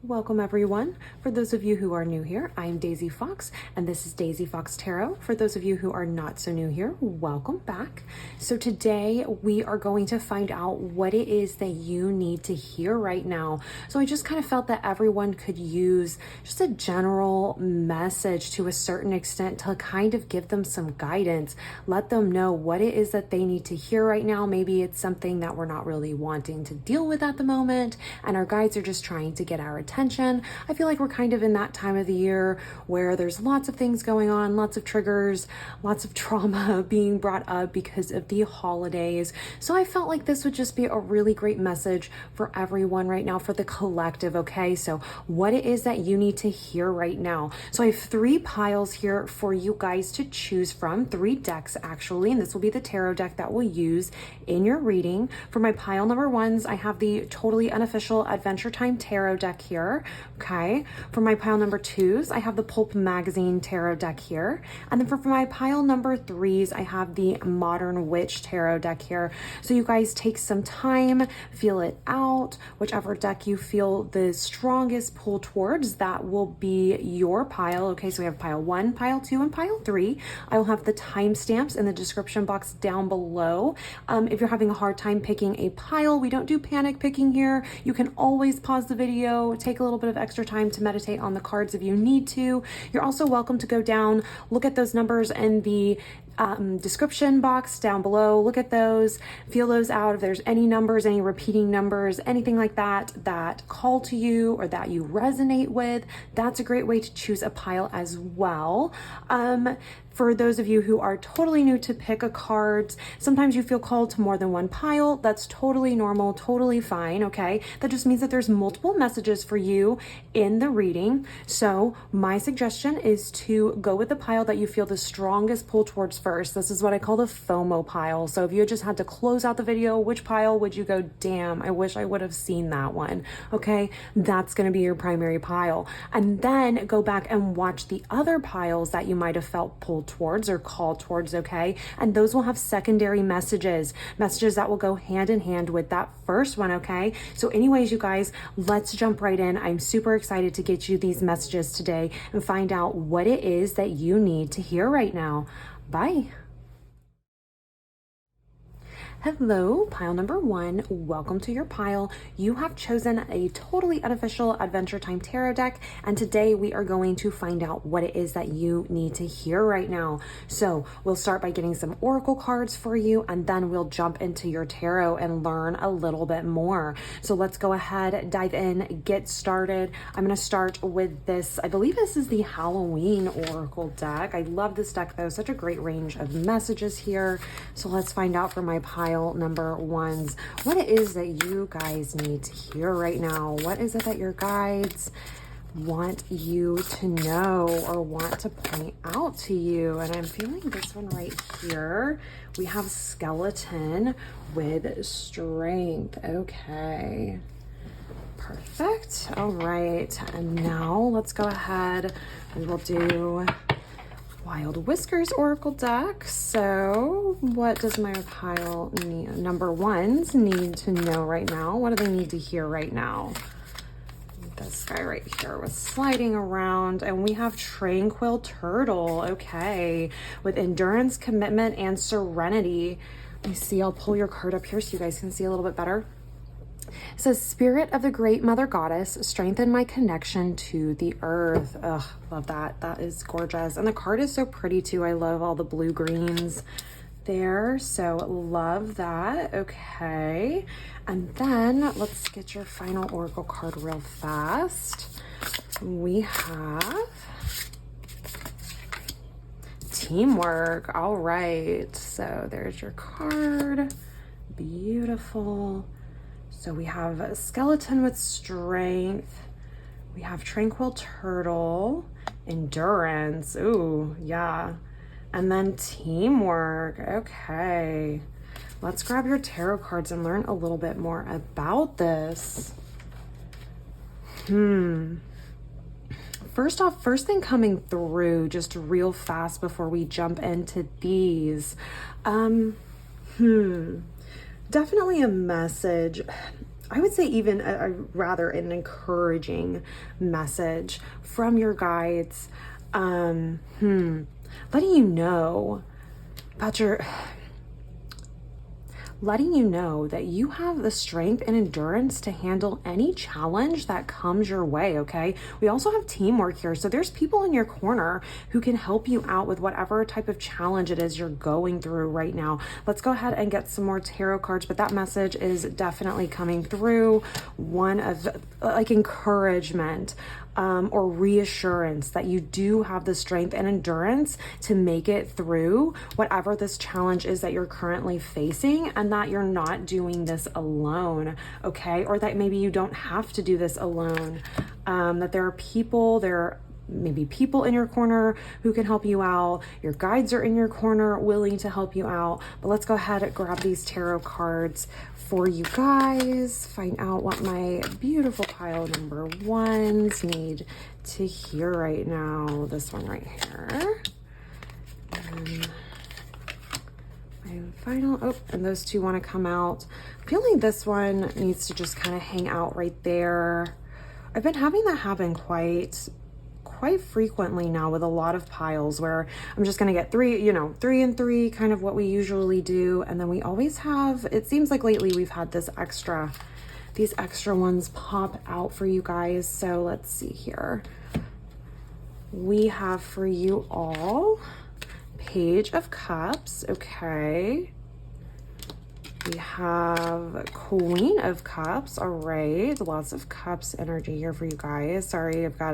Welcome everyone. For those of you who are new here, I'm Daisy Fox and this is Daisy Fox Tarot. For those of you who are not so new here, welcome back. So today we are going to find out what it is that you need to hear right now. So I just kind of felt that everyone could use just a general message to a certain extent to kind of give them some guidance, let them know what it is that they need to hear right now. Maybe it's something that we're not really wanting to deal with at the moment and our guides are just trying to get our attention. I feel like we're kind of in that time of the year where there's lots of things going on, lots of triggers, lots of trauma being brought up because of the holidays. So I felt like this would just be a really great message for everyone right now, for the collective, okay? So what it is that you need to hear right now. So I have 3 piles here for you guys to choose from, 3 decks actually, and this will be the tarot deck that we'll use in your reading. For my pile number 1s, I have the totally unofficial Adventure Time tarot deck here. Okay, for my pile number 2s, I have the Pulp Magazine tarot deck here, and then for my pile number 3s, I have the Modern Witch tarot deck here. So you guys take some time, feel it out. Whichever deck you feel the strongest pull towards, that will be your pile. Okay, so we have pile 1, pile 2, and pile 3. I will have the timestamps in the description box down below. If you're having a hard time picking a pile, we don't do panic picking here. You can always pause the video, take a little bit of extra time to meditate on the cards if you need to. You're also welcome to go down, look at those numbers in the description box down below, look at those, feel those out. If there's any numbers, any repeating numbers, anything like that that call to you or that you resonate with, that's a great way to choose a pile as well. For those of you who are totally new to pick a cards, sometimes you feel called to more than one pile. That's totally normal, totally fine, okay? That just means that there's multiple messages for you in the reading. So my suggestion is to go with the pile that you feel the strongest pull towards first. This is what I call the FOMO pile. So if you just had to close out the video, which pile would you go, damn, I wish I would have seen that one, okay? That's gonna be your primary pile. And then go back and watch the other piles that you might have felt pulled towards or called towards, okay? And those will have secondary messages that will go hand in hand with that first one, okay? So anyways, you guys, let's jump right in. I'm super excited to get you these messages today and find out what it is that you need to hear right now. Bye. Hello, pile number 1. Welcome to your pile. You have chosen a totally unofficial Adventure Time tarot deck, and today we are going to find out what it is that you need to hear right now. So we'll start by getting some oracle cards for you, and then we'll jump into your tarot and learn a little bit more. So let's go ahead, dive in, get started. I'm going to start with this. I believe this is the Halloween oracle deck. I love this deck though, such a great range of messages here. So let's find out for my pile number 1s what it is that you guys need to hear right now. What is it that your guides want you to know or want to point out to you? And I'm feeling this one right here. We have skeleton with strength. Okay, perfect. All right, and now let's go ahead and we'll do Wild Whiskers oracle deck. So what does my pile need, number 1s need to know right now? What do they need to hear right now? This guy right here was sliding around, and we have Tranquil Turtle. Okay, with endurance, commitment, and serenity. Let me see, I'll pull your card up here so you guys can see a little bit better. It says, Spirit of the Great Mother Goddess, strengthen my connection to the earth. Ugh, love that. That is gorgeous. And the card is so pretty too. I love all the blue greens there. So love that. Okay. And then let's get your final oracle card real fast. We have teamwork. All right. So there's your card. Beautiful. So we have a skeleton with strength. We have Tranquil Turtle, endurance. Ooh, yeah. And then teamwork. Okay. Let's grab your tarot cards and learn a little bit more about this. First off, first thing coming through just real fast before we jump into these. Definitely a message I would say even a rather an encouraging message from your guides, letting you know about letting you know that you have the strength and endurance to handle any challenge that comes your way, okay? We also have teamwork here. So there's people in your corner who can help you out with whatever type of challenge it is you're going through right now. Let's go ahead and get some more tarot cards, but that message is definitely coming through. One of like encouragement, or reassurance that you do have the strength and endurance to make it through whatever this challenge is that you're currently facing, and that you're not doing this alone, okay? Or that maybe you don't have to do this alone. That there are maybe people in your corner who can help you out. Your guides are in your corner willing to help you out. But let's go ahead and grab these tarot cards for you guys. Find out what my beautiful pile number ones need to hear right now. This one right here. And my final, and those two want to come out. I feel like this one needs to just kind of hang out right there. I've been having that happen quite frequently now with a lot of piles, where I'm just going to get three and three, kind of what we usually do. And then we always have, it seems like lately we've had these extra ones pop out for you guys. So let's see here. We have for you all Page of Cups. Okay. We have Queen of Cups. All right. Lots of cups energy here for you guys. Sorry, I've got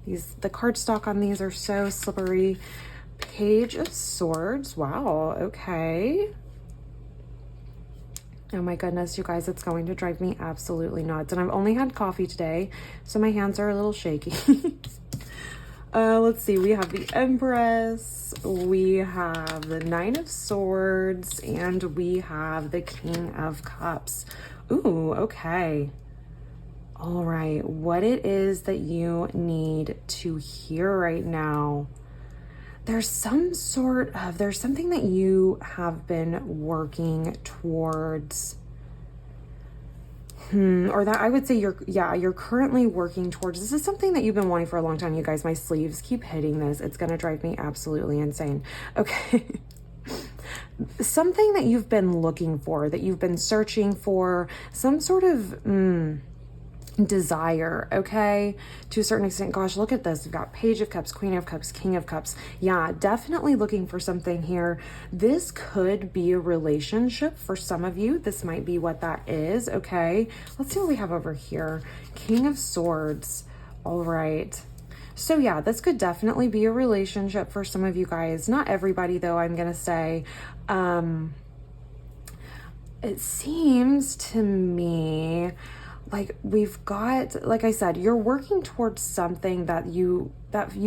the cardstock on these are so slippery. Page of Swords. Wow. Okay. Oh my goodness, you guys, it's going to drive me absolutely nuts. And I've only had coffee today, so my hands are a little shaky. Let's see. We have the Empress. We have the Nine of Swords. And we have the King of Cups. Ooh, okay. All right, what it is that you need to hear right now. There's something that you have been working towards. Or that I would say you're currently working towards. This is something that you've been wanting for a long time, you guys. My sleeves keep hitting this. It's going to drive me absolutely insane. Okay. Something that you've been looking for, that you've been searching for, some sort of, desire, okay, to a certain extent. Gosh, look at this. We've got Page of Cups, Queen of Cups, King of Cups. Yeah, definitely looking for something here. This could be a relationship for some of you. This might be what that is, okay? Let's see what we have over here. King of Swords. All right. So yeah, this could definitely be a relationship for some of you guys. Not everybody though, I'm gonna say. It seems to me like we've got, like I said, you're working towards something that you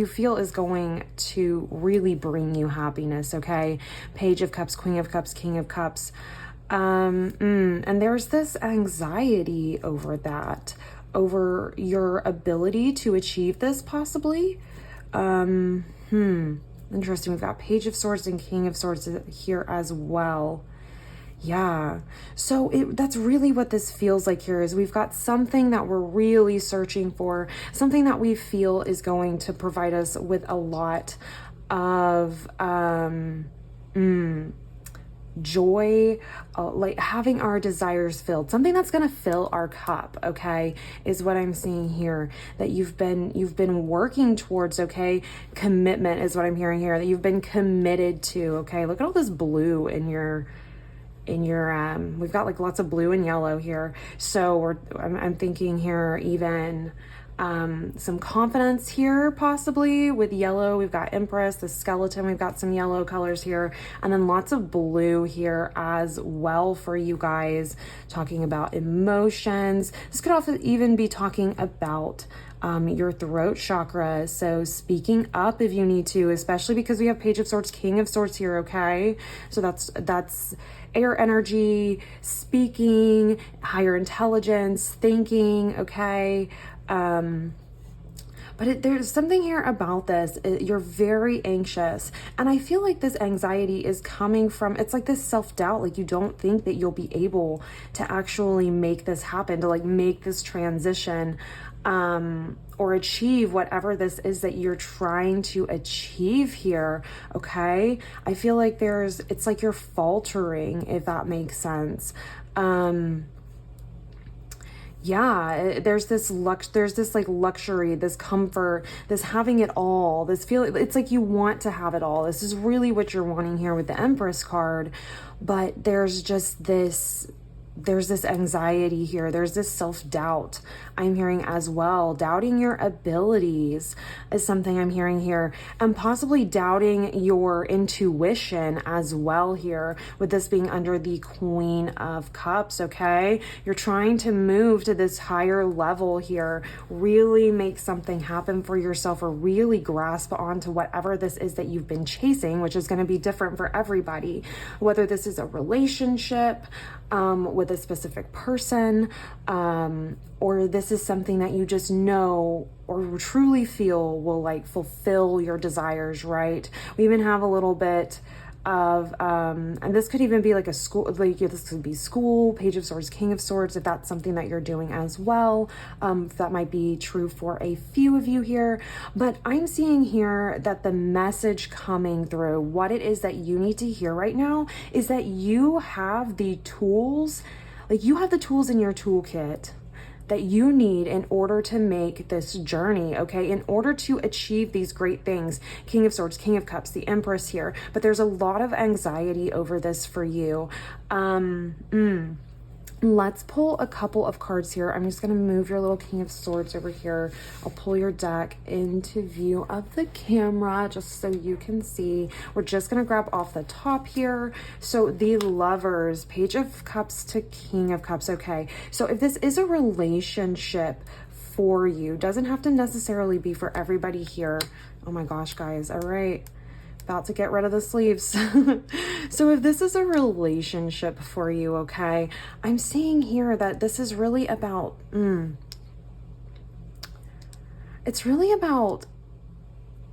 feel is going to really bring you happiness, okay? Page of Cups, Queen of Cups, King of Cups. And there's this anxiety over that, over your ability to achieve this possibly. Interesting. We've got Page of Swords and King of Swords here as well. Yeah, so that's really what this feels like here, is we've got something that we're really searching for, something that we feel is going to provide us with a lot of joy, like having our desires filled, something that's going to fill our cup, okay, is what I'm seeing here, that you've been working towards, okay? Commitment is what I'm hearing here, that you've been committed to, okay? Look at all this blue in your we've got like lots of blue and yellow here. So I'm thinking here even some confidence here possibly with yellow. We've got Empress, the skeleton, we've got some yellow colors here, and then lots of blue here as well for you guys, talking about emotions. This could also even be talking about your throat chakra. So speaking up if you need to, especially because we have Page of Swords, King of Swords here, okay? So that's air energy, speaking, higher intelligence, thinking, okay? But there's something here about this. You're very anxious. And I feel like this anxiety is coming from, it's like this self-doubt. Like you don't think that you'll be able to actually make this happen, to like make this transition, or achieve whatever this is that you're trying to achieve here. Okay. I feel like it's like you're faltering, if that makes sense. Yeah, there's this like luxury, this comfort, this having it all, this feeling, it's like you want to have it all. This is really what you're wanting here with the Empress card, but there's this anxiety here. There's this self-doubt I'm hearing as well. Doubting your abilities is something I'm hearing here, and possibly doubting your intuition as well here, with this being under the Queen of Cups, okay? You're trying to move to this higher level here, really make something happen for yourself, or really grasp onto whatever this is that you've been chasing, which is going to be different for everybody, whether this is a relationship, with a specific person, or this is something that you just know or truly feel will like fulfill your desires, right? We even have a little bit of, and this could even be like a school, like this could be school, Page of Swords, King of Swords, if that's something that you're doing as well. That might be true for a few of you here, but I'm seeing here that the message coming through, what it is that you need to hear right now, is that you have the tools, like you have the tools in your toolkit that you need in order to make this journey, okay? In order to achieve these great things. King of Swords, King of Cups, the Empress here, but there's a lot of anxiety over this for you. Let's pull a couple of cards here. I'm just going to move your little King of Swords over here. I'll pull your deck into view of the camera just so you can see. We're just going to grab off the top here. So the Lovers, Page of Cups to King of Cups. Okay, so if this is a relationship for you, doesn't have to necessarily be for everybody here. Oh my gosh, guys. All right. About to get rid of the sleeves. So if this is a relationship for you, okay, I'm seeing here that this is really about, it's really about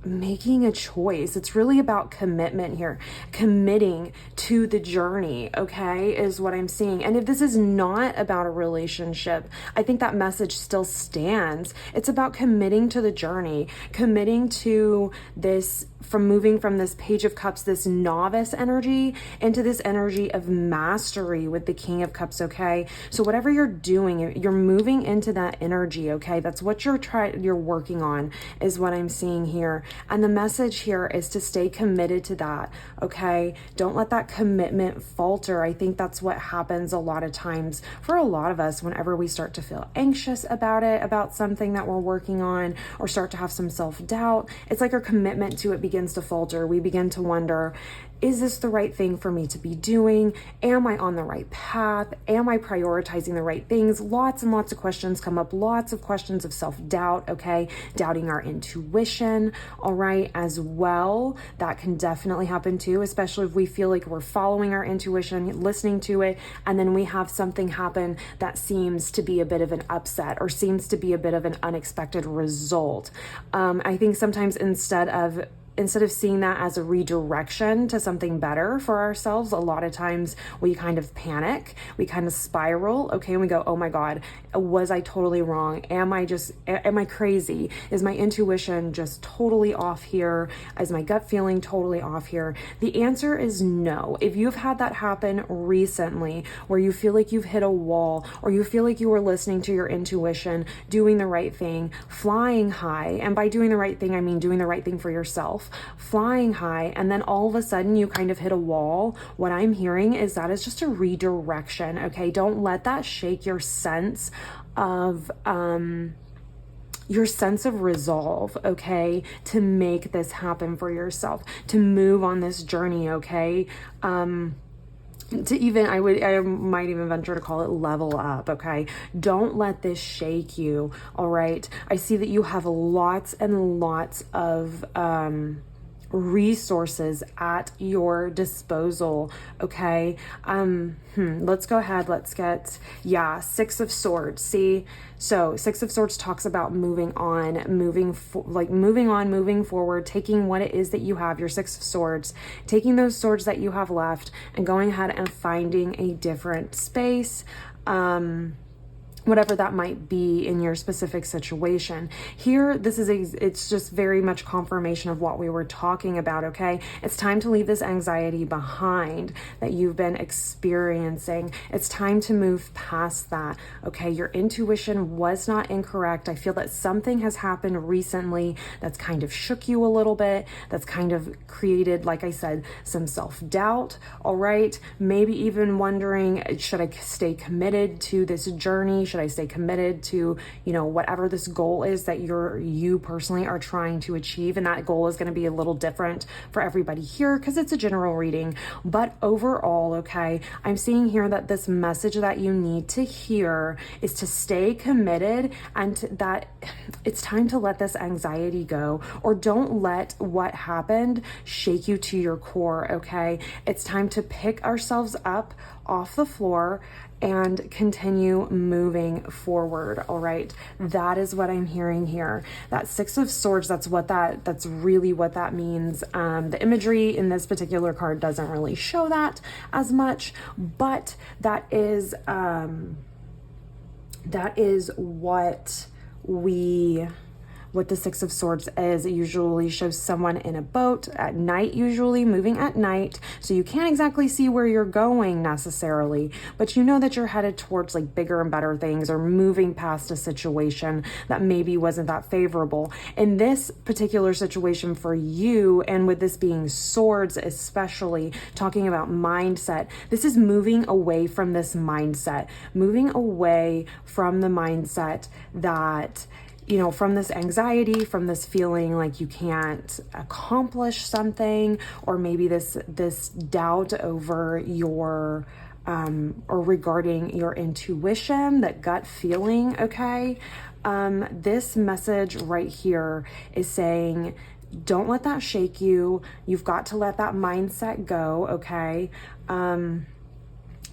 making a choice. It's really about commitment here, committing to the journey, okay, is what I'm seeing. And if this is not about a relationship, I think that message still stands. It's about committing to the journey, committing to this, from moving from this Page of Cups, this novice energy, into this energy of mastery with the King of Cups, okay? So whatever you're doing, you're moving into that energy, okay? That's what you're working on, is what I'm seeing here. And the message here is to stay committed to that, okay? Don't let that commitment falter. I think that's what happens a lot of times for a lot of us whenever we start to feel anxious about it, about something that we're working on, or start to have some self-doubt. It's like our commitment to it begins to falter. We begin to wonder, is this the right thing for me to be doing? Am I on the right path? Am I prioritizing the right things? Lots and lots of questions come up, lots of questions of self-doubt, okay? Doubting our intuition, all right, as well. That can definitely happen too, especially if we feel like we're following our intuition, listening to it, and then we have something happen that seems to be a bit of an upset, or seems to be a bit of an unexpected result. I think sometimes instead of seeing that as a redirection to something better for ourselves, a lot of times we kind of panic, we kind of spiral, okay, and we go, oh my God, was I totally wrong? Am I crazy? Is my intuition just totally off here? Is my gut feeling totally off here? The answer is no. If you've had that happen recently, where you feel like you've hit a wall, or you feel like you were listening to your intuition, doing the right thing, flying high, and by doing the right thing, I mean doing the right thing for yourself, flying high, and then all of a sudden you kind of hit a wall, what I'm hearing is that is just a redirection, okay? Don't let that shake your sense of resolve, okay, to make this happen for yourself, to move on this journey, okay? To even, I might even venture to call it level up, okay? Don't let this shake you, all right? I see that you have lots and lots of resources at your disposal. Okay. Let's go ahead. Let's get, Six of Swords. See, so Six of Swords talks about moving on, moving forward, taking what it is that you have, your Six of Swords, taking those swords that you have left and going ahead and finding a different space. Whatever that might be in your specific situation. Here, it's just very much confirmation of what we were talking about, okay? It's time to leave this anxiety behind that you've been experiencing. It's time to move past that, okay? Your intuition was not incorrect. I feel that something has happened recently that's kind of shook you a little bit, that's kind of created, like I said, some self-doubt, all right? Maybe even wondering, should I stay committed to this journey? Should I stay committed to, whatever this goal is that you personally are trying to achieve? And that goal is going to be a little different for everybody here because it's a general reading. But overall, okay, I'm seeing here that this message that you need to hear is to stay committed and that it's time to let this anxiety go, or don't let what happened shake you to your core, okay? It's time to pick ourselves up off the floor and continue moving forward. All right. That is what I'm hearing here. That Six of Swords, that's really what that means. The imagery in this particular card doesn't really show that as much, but that is what the Six of Swords is. It usually shows someone in a boat at night, usually moving at night. So you can't exactly see where you're going necessarily, but you know that you're headed towards like bigger and better things, or moving past a situation that maybe wasn't that favorable. In this particular situation for you, and with this being swords, especially talking about mindset, this is moving away from this mindset, moving away from the mindset that, from this anxiety, from this feeling like you can't accomplish something, or maybe this doubt over your or regarding your intuition, that gut feeling, okay? This message right here is saying, don't let that shake you. You've got to let that mindset go, okay?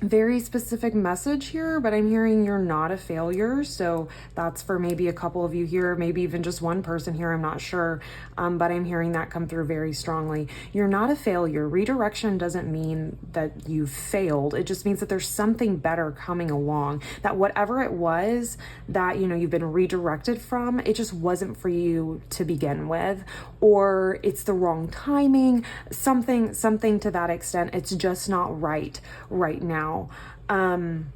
Very specific message here, but I'm hearing you're not a failure. So that's for maybe a couple of you here, maybe even just one person here, I'm not sure. But I'm hearing that come through very strongly. You're not a failure. Redirection doesn't mean that you failed. It just means that there's something better coming along, that whatever it was that, you've been redirected from, it just wasn't for you to begin with, or it's the wrong timing, something to that extent. It's just not right now. And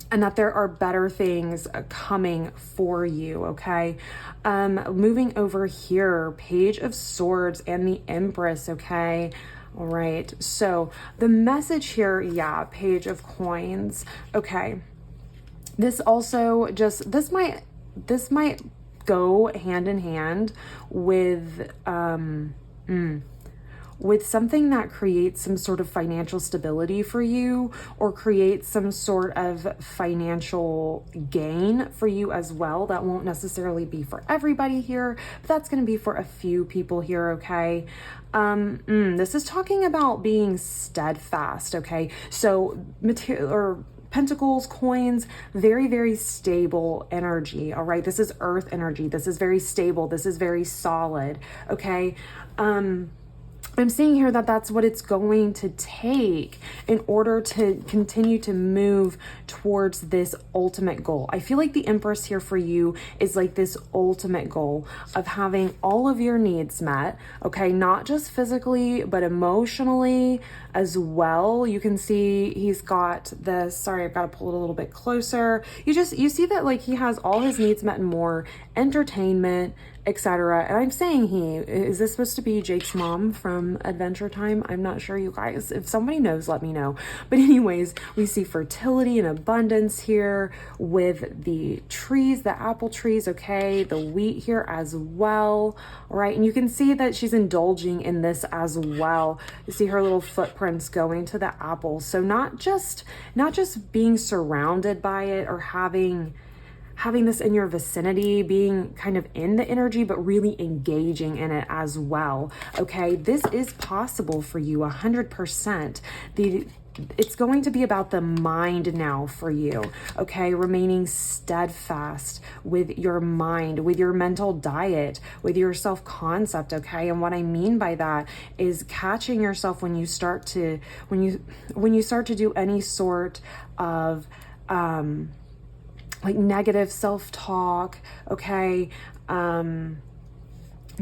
that there are better things coming for you, okay? Moving over here, Page of Swords and the Empress, okay? All right, so the message here, Page of Coins, okay. This also this might go hand in hand with something that creates some sort of financial stability for you, or creates some sort of financial gain for you as well. That won't necessarily be for everybody here, but that's going to be for a few people here, okay? This is talking about being steadfast, okay? So Pentacles, coins, very, very stable energy, all right? This is earth energy. This is very stable. This is very solid, okay? I'm seeing here that that's what it's going to take in order to continue to move towards this ultimate goal. I feel like the Empress here for you is like this ultimate goal of having all of your needs met, okay? Not just physically, but emotionally as well. You can see he's got this, sorry, I've got to pull it a little bit closer. You see that like he has all his needs met and more, entertainment, etc. And I'm saying is this supposed to be Jake's mom from Adventure Time? I'm not sure, you guys. If somebody knows, let me know. But anyways, we see fertility and abundance here with the trees, the apple trees, okay? The wheat here as well, right? And you can see that she's indulging in this as well. You see her little footprints going to the apples. So not just being surrounded by it or having having this in your vicinity, being kind of in the energy, but really engaging in it as well. Okay, this is possible for you 100%. It's going to be about the mind now for you, okay? Remaining steadfast with your mind, with your mental diet, with your self-concept, okay? And what I mean by that is catching yourself when you start to, when you start to do any sort of, like negative self-talk, okay?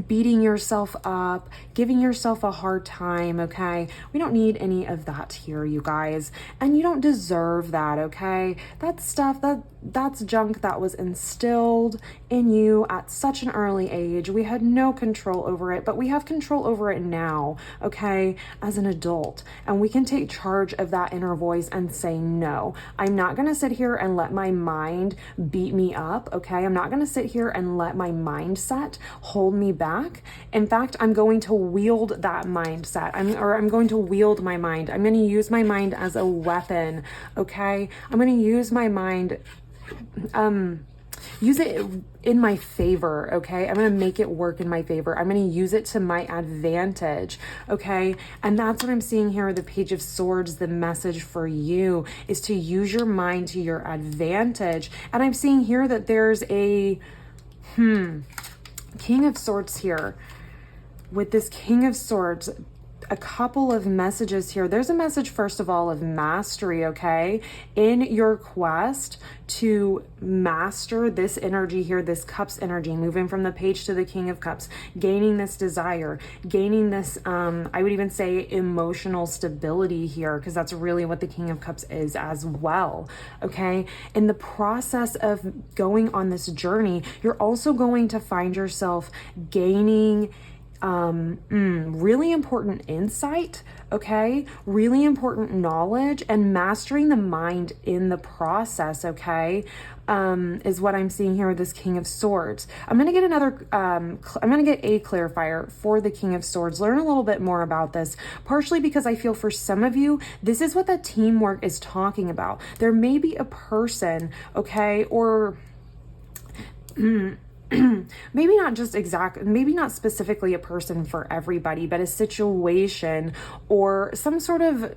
Beating yourself up, giving yourself a hard time, okay? We don't need any of that here, you guys. And you don't deserve that, okay? That's stuff, that's junk that was instilled in you at such an early age. We had no control over it, but we have control over it now, okay? As an adult. And we can take charge of that inner voice and say, no, I'm not gonna sit here and let my mind beat me up, okay? I'm not gonna sit here and let my mindset hold me back. In fact, I'm going to wield that mindset. I'm going to wield my mind. I'm going to use my mind as a weapon, okay? I'm going to use my mind, use it in my favor, okay? I'm going to make it work in my favor. I'm going to use it to my advantage, okay? And that's what I'm seeing here with the Page of Swords. The message for you is to use your mind to your advantage. And I'm seeing here that there's a, King of Swords here. With this King of Swords, a couple of messages here. There's a message, first of all, of mastery, okay? In your quest to master this energy here, this Cups energy, moving from the Page to the King of Cups, gaining this desire, gaining this, I would even say emotional stability here, because that's really what the King of Cups is as well, okay? In the process of going on this journey, you're also going to find yourself gaining really important insight, okay? Really important knowledge, and mastering the mind in the process, okay? Is what I'm seeing here with this King of Swords. I'm going to get another, I'm going to get a clarifier for the King of Swords, learn a little bit more about this, partially because I feel for some of you, this is what that teamwork is talking about. There may be a person, okay, or maybe not just maybe not specifically a person for everybody, but a situation or some sort of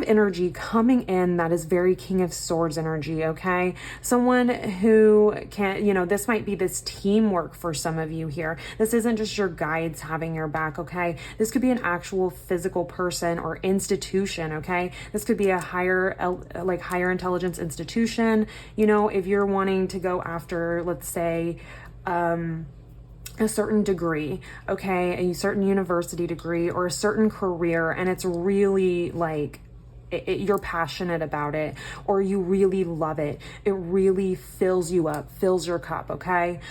energy coming in that is very King of Swords energy, okay? Someone who can, this might be this teamwork for some of you here. This isn't just your guides having your back, okay? This could be an actual physical person or institution, okay? This could be a higher intelligence institution. If you're wanting to go after, let's say, a certain degree, okay, a certain university degree or a certain career, and it's really like you're passionate about it, or you really love it, it really fills you up, fills your cup, okay?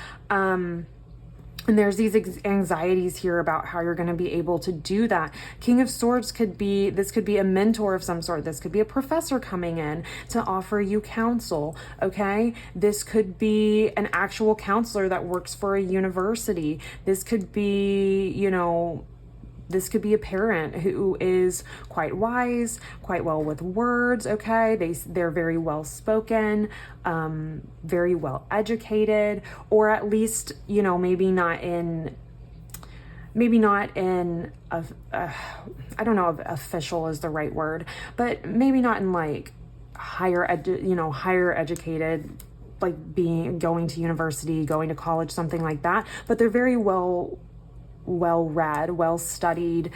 And there's these anxieties here about how you're going to be able to do that. King of Swords could be a mentor of some sort. This could be a professor coming in to offer you counsel, okay? This could be an actual counselor that works for a university. This could be, this could be a parent who is quite wise, quite well with words, okay? They're very well spoken, very well educated, or at least, maybe not in I don't know if official is the right word, but maybe not in like higher educated, like going to university, going to college, something like that, but they're very well read, well studied,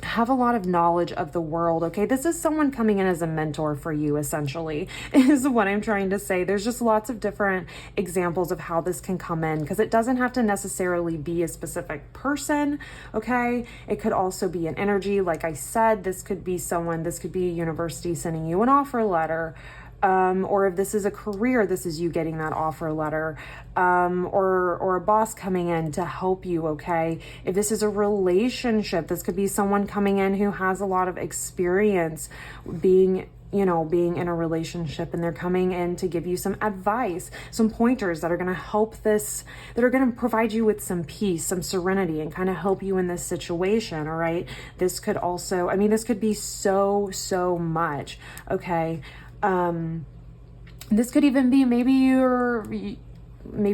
have a lot of knowledge of the world, okay? This is someone coming in as a mentor for you, essentially, is what I'm trying to say. There's just lots of different examples of how this can come in, because it doesn't have to necessarily be a specific person, okay? It could also be an energy. Like I said, this could be a university sending you an offer letter, or if this is a career, this is you getting that offer letter, or a boss coming in to help you, okay? If this is a relationship, this could be someone coming in who has a lot of experience being in a relationship, and they're coming in to give you some advice, some pointers that are going to help that are going to provide you with some peace, some serenity, and kind of help you in this situation, all right? This could also, this could be so much, okay? This could even be maybe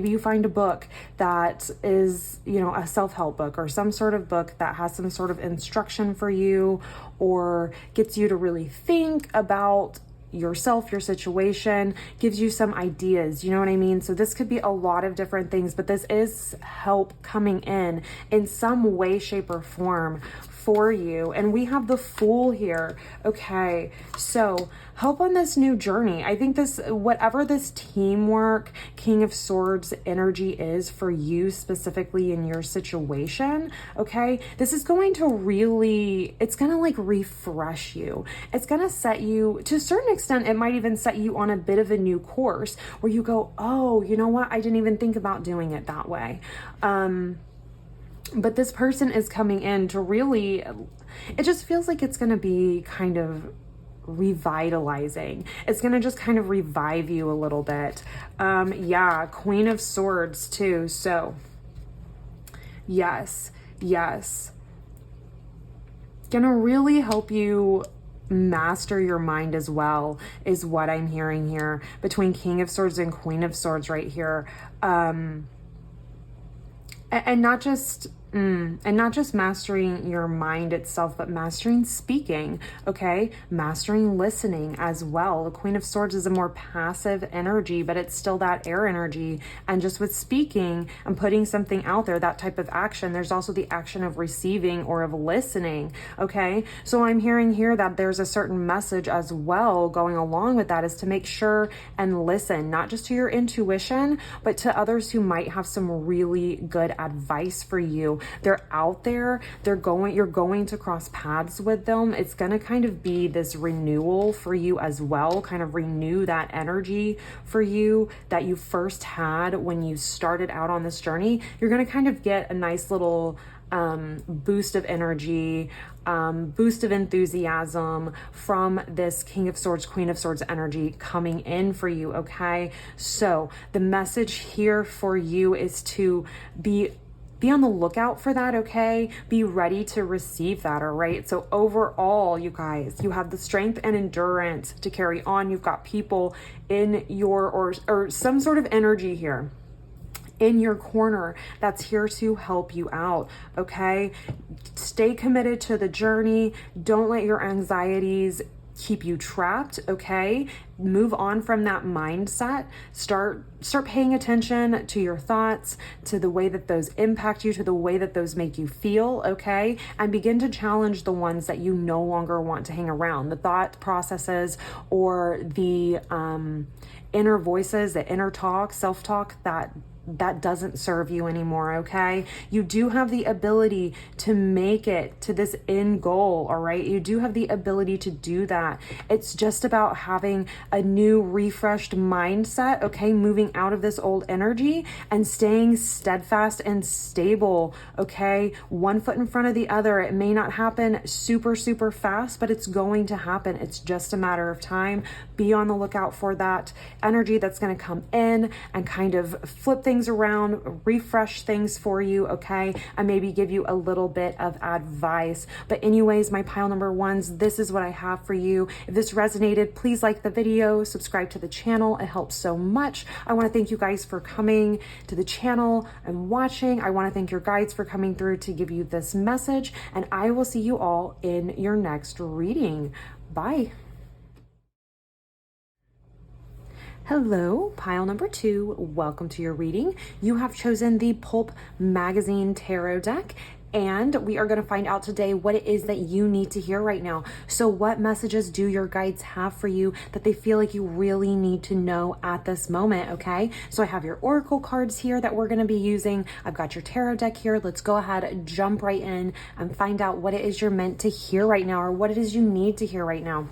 you find a book that is, you know, a self-help book or some sort of book that has some sort of instruction for you or gets you to really think about yourself, your situation, gives you some ideas, you know what I mean? So this could be a lot of different things, but this is help coming in some way, shape, or form for you. And we have the Fool here. Okay, so help on this new journey. I think this, whatever this teamwork, King of Swords energy is for you specifically in your situation, okay, this is going to really, it's going to like refresh you. It's going to set you, to a certain extent, it might even set you on a bit of a new course where you go, oh, you know what? I didn't even think about doing it that way. But this person is coming in to really, it just feels like it's going to be kind of revitalizing. It's going to just kind of revive you a little bit. Yeah, Queen of Swords too. So yes. Going to really help you master your mind as well, is what I'm hearing here between King of Swords and Queen of Swords right here. And not just mastering your mind itself, but mastering speaking, okay? Mastering listening as well. The Queen of Swords is a more passive energy, but it's still that air energy. And just with speaking and putting something out there, that type of action, there's also the action of receiving or of listening, okay? So I'm hearing here that there's a certain message as well going along with that, is to make sure and listen, not just to your intuition, but to others who might have some really good advice for you. They're out there, you're going to cross paths with them. It's going to kind of be this renewal for you as well, kind of renew that energy for you that you first had when you started out on this journey. You're going to kind of get a nice little boost of energy, boost of enthusiasm from this King of Swords, Queen of Swords energy coming in for you, okay? So the message here for you is to be on the lookout for that, okay? Be ready to receive that, all right? So overall, you guys, you have the strength and endurance to carry on. You've got people in your, or some sort of energy here in your corner that's here to help you out, okay? Stay committed to the journey. Don't let your anxieties keep you trapped, okay? Move on from that mindset. Start paying attention to your thoughts, to the way that those impact you, to the way that those make you feel, okay? And begin to challenge the ones that you no longer want to hang around, the thought processes or the inner voices, the inner talk, self-talk that doesn't serve you anymore, okay? You do have the ability to make it to this end goal, all right? You do have the ability to do that. It's just about having a new, refreshed mindset, okay? Moving out of this old energy and staying steadfast and stable, okay? One foot in front of the other. It may not happen super, super fast, but it's going to happen. It's just a matter of time. Be on the lookout for that energy that's going to come in and kind of flip things around, refresh things for you, okay? And maybe give you a little bit of advice. But anyways, my pile number ones, this is what I have for you. If this resonated, please like the video, subscribe to the channel. It helps so much. I want to thank you guys for coming to the channel and watching. I want to thank your guides for coming through to give you this message, and I will see you all in your next reading. Bye. Hello, pile number 2. Welcome to your reading. You have chosen the Pulp Magazine Tarot deck, and we are going to find out today what it is that you need to hear right now. So what messages do your guides have for you that they feel like you really need to know at this moment, okay? So I have your oracle cards here that we're going to be using. I've got your tarot deck here. Let's go ahead and jump right in and find out what it is you're meant to hear right now, or what it is you need to hear right now.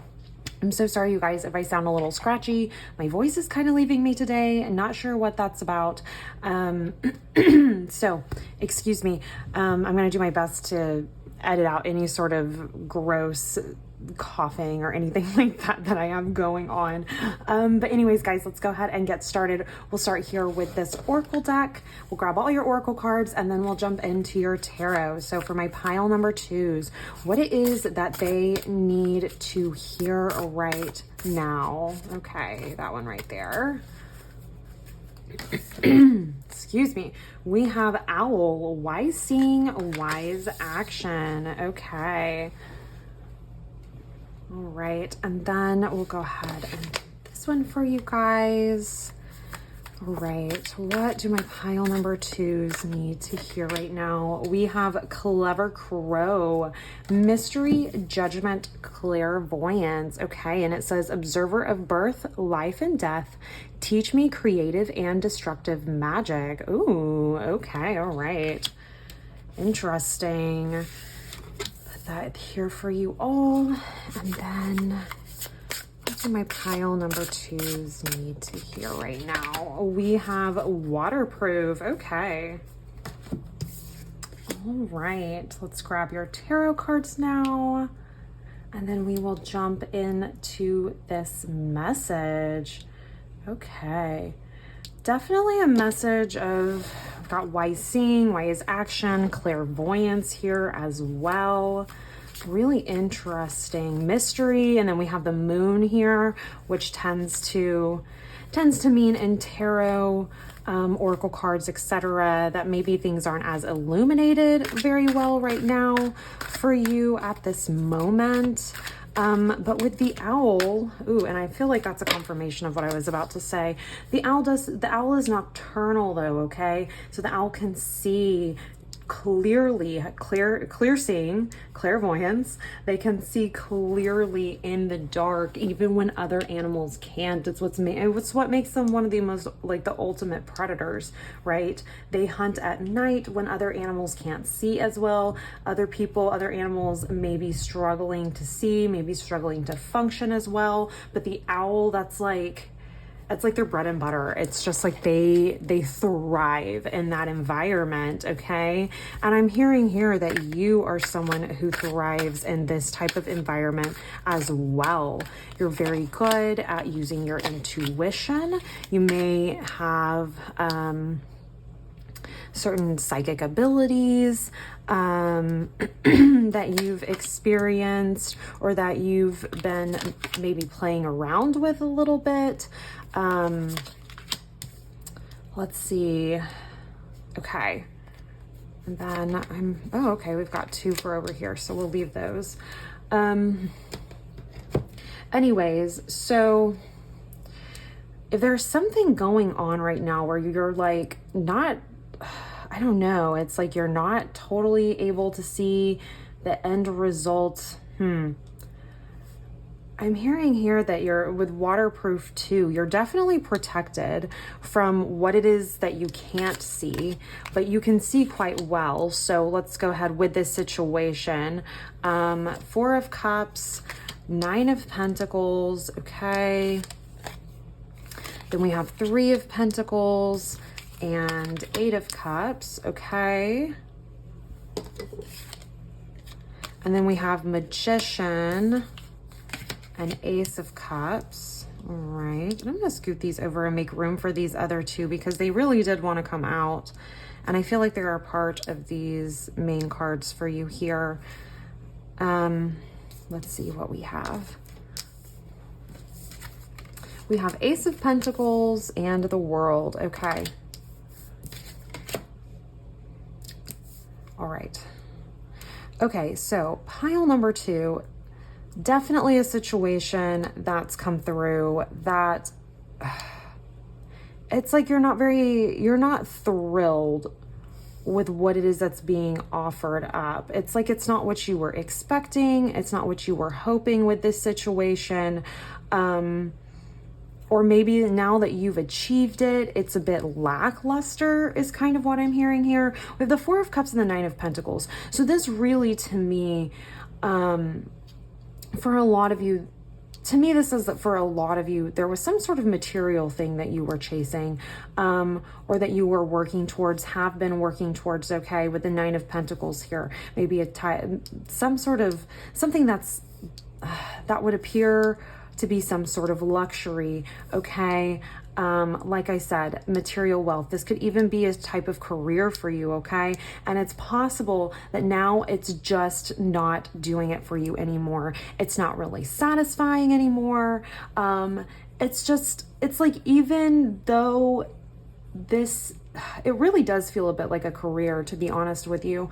I'm so sorry, you guys, if I sound a little scratchy. My voice is kind of leaving me today. I'm not sure what that's about. So, excuse me. I'm going to do my best to edit out any sort of gross coughing or anything like that I have going on. But anyways, guys, let's go ahead and get started. We'll start here with this oracle deck. We'll grab all your oracle cards and then we'll jump into your tarot. So for my pile number 2s, what it is that they need to hear right now. Okay, that one right there. Excuse me. We have owl, wise seeing, wise action. Okay. All right, and then we'll go ahead and do this one for you guys. All right, what do my pile number 2s need to hear right now? We have clever crow, mystery, judgment, clairvoyance. Okay, and it says observer of birth, life, and death. Teach me creative and destructive magic. Ooh, okay, all right. Interesting. Put that here for you all. And then what do my pile number 2s need to hear right now? We have waterproof. Okay. All right. Let's grab your tarot cards now. And then we will jump into this message. Okay. Definitely a message of, I've got wise seeing, wise action, clairvoyance here as well. Really interesting. Mystery, and then we have the moon here, which tends to mean in tarot, oracle cards, etc., that maybe things aren't as illuminated very well right now for you at this moment. But with the owl, ooh, and I feel like that's a confirmation of what I was about to say. The owl is nocturnal though, okay? So the owl can see clearly, clear seeing, clairvoyance. They can see clearly in the dark, even when other animals can't. It's what makes them one of the most, like, the ultimate predators, right? They hunt at night when other animals can't see as well. Other animals may be struggling to see, maybe struggling to function as well. But the owl, it's like their bread and butter. It's just like they thrive in that environment, okay? And I'm hearing here that you are someone who thrives in this type of environment as well. You're very good at using your intuition. You may have certain psychic abilities that you've experienced or that you've been maybe playing around with a little bit. Let's see. Okay. And then okay, we've got 2 for over here, so we'll leave those. Anyways, so if there's something going on right now where you're like not, I don't know, it's like you're not totally able to see the end result. I'm hearing here that you're with waterproof too. You're definitely protected from what it is that you can't see, but you can see quite well. So let's go ahead with this situation. 4 of Cups, 9 of Pentacles. Okay. Then we have 3 of Pentacles and 8 of Cups. Okay. And then we have Magician and Ace of Cups. All right. And I'm going to scoot these over and make room for these other 2 because they really did want to come out. And I feel like they're a part of these main cards for you here. Let's see what we have. We have Ace of Pentacles and the World. Okay. All right. Okay, so pile number 2, definitely a situation that's come through that it's like you're not thrilled with what it is that's being offered up. It's like it's not what you were expecting. It's not what you were hoping with this situation. Or maybe now that you've achieved it, it's a bit lackluster is kind of what I'm hearing here. We have the 4 of Cups and the 9 of Pentacles. So this really, to me, for a lot of you, this is that for a lot of you, there was some sort of material thing that you were chasing, or that you were working towards, have been working towards, okay, with the 9 of Pentacles here. Maybe something that would appear to be some sort of luxury, okay? Like I said, material wealth. This could even be a type of career for you, okay? And it's possible that now it's just not doing it for you anymore. It's not really satisfying anymore. It's like, even though it really does feel a bit like a career, to be honest with you.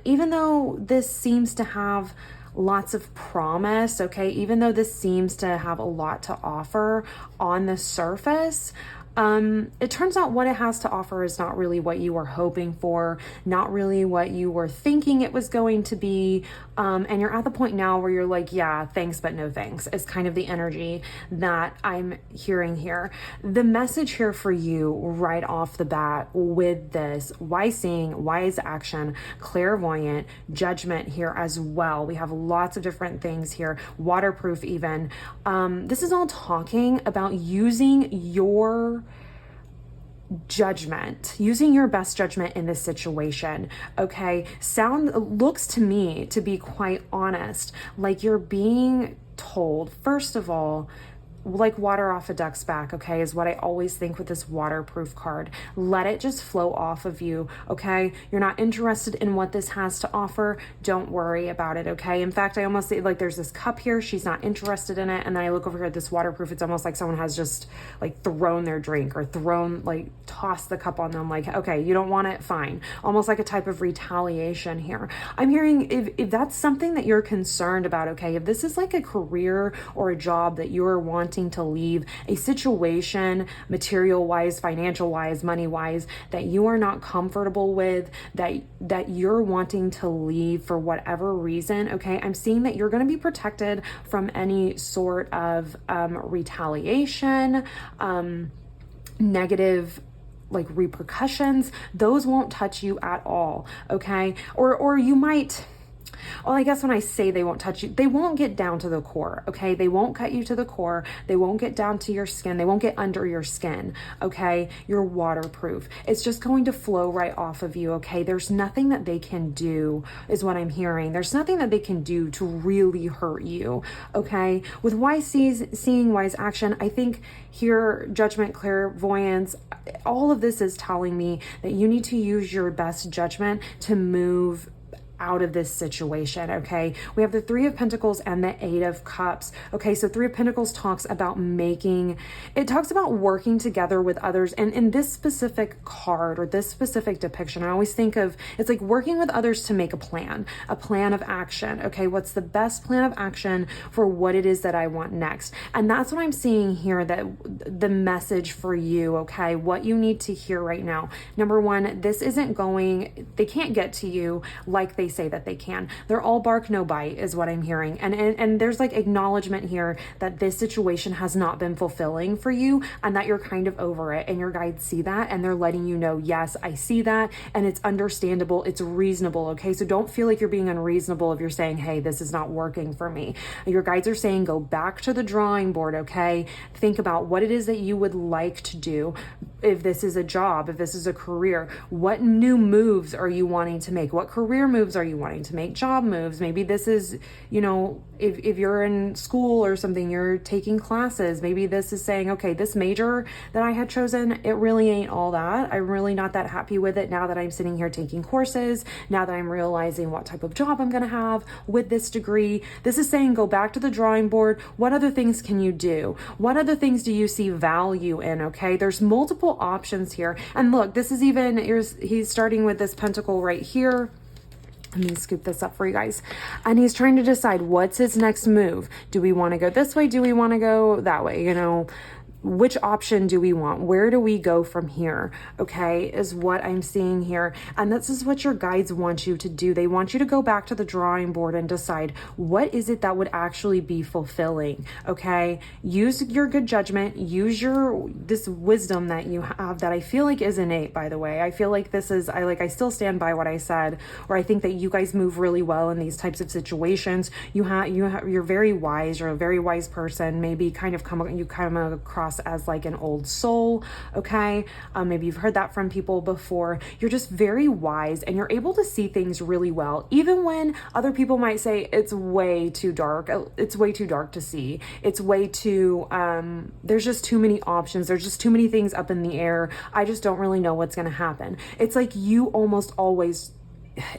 Even though this seems to have lots of promise, okay, even though this seems to have a lot to offer on the surface, it turns out what it has to offer is not really what you were hoping for, not really what you were thinking it was going to be. And you're at the point now where you're like, yeah, thanks, but no thanks, is kind of the energy that I'm hearing here. The message here for you right off the bat with this, wise seeing, wise action, clairvoyant, judgment here as well. We have lots of different things here, waterproof even. This is all talking about using your judgment, using your best judgment in this situation. Okay, looks to me, to be quite honest, like you're being told, first of all, like water off a duck's back, okay, is what I always think with this waterproof card. Let it just flow off of you, okay? You're not interested in what this has to offer. Don't worry about it, okay? In fact, I almost say, like, there's this cup here. She's not interested in it. And then I look over here at this waterproof. It's almost like someone has just, like, thrown their drink or tossed the cup on them. Like, okay, you don't want it? Fine. Almost like a type of retaliation here. I'm hearing if that's something that you're concerned about, okay, if this is like a career or a job that you're wanting to leave, a situation, material wise, financial wise, money wise, that you are not comfortable with, that you're wanting to leave for whatever reason, okay, I'm seeing that you're going to be protected from any sort of retaliation, negative like repercussions. Those won't touch you at all, okay? Or you might, well, I guess when I say they won't touch you, they won't get down to the core, okay? They won't cut you to the core. They won't get down to your skin. They won't get under your skin, okay? You're waterproof. It's just going to flow right off of you, okay? There's nothing that they can do, is what I'm hearing. There's nothing that they can do to really hurt you, okay? With wise seeing, wise action, I think here, judgment, clairvoyance, all of this is telling me that you need to use your best judgment to move out of this situation, okay? We have the Three of Pentacles and the Eight of Cups, okay? So Three of Pentacles talks about working together with others. And in this specific card or this specific depiction, I always think of, it's like working with others to make a plan of action, okay? What's the best plan of action for what it is that I want next? And that's what I'm seeing here, that the message for you, okay? What you need to hear right now. Number one, they can't get to you like they say that they can. They're all bark, no bite, is what I'm hearing. And there's like acknowledgement here that this situation has not been fulfilling for you and that you're kind of over it. And your guides see that and they're letting you know, yes, I see that. And it's understandable. It's reasonable. Okay. So don't feel like you're being unreasonable if you're saying, hey, this is not working for me. Your guides are saying, go back to the drawing board. Okay. Think about what it is that you would like to do. If this is a job, if this is a career, what new moves are you wanting to make? What career moves are you wanting to make? Job moves. Maybe this is, if you're in school or something, you're taking classes. Maybe this is saying, okay, this major that I had chosen, it really ain't all that. I'm really not that happy with it now that I'm sitting here taking courses, now that I'm realizing what type of job I'm going to have with this degree. This is saying, go back to the drawing board. What other things can you do? What other things do you see value in? Okay. There's multiple options here. And look, this is even, he's starting with this pentacle right here. Let me scoop this up for you guys. And he's trying to decide what's his next move. Do we want to go this way? Do we want to go that way? Which option do we want? Where do we go from here? Okay, is what I'm seeing here. And this is what your guides want you to do. They want you to go back to the drawing board and decide what is it that would actually be fulfilling. Okay, use your good judgment, use this wisdom that you have that I feel like is innate, by the way. I feel like I still stand by what I said, or I think that you guys move really well in these types of situations. You're very wise, you're a very wise person. Maybe you come across across as like an old soul, okay? Maybe you've heard that from people before. You're just very wise and you're able to see things really well, even when other people might say it's way too dark. It's way too dark to see. It's way too, there's just too many options. There's just too many things up in the air. I just don't really know what's going to happen. It's like you almost always,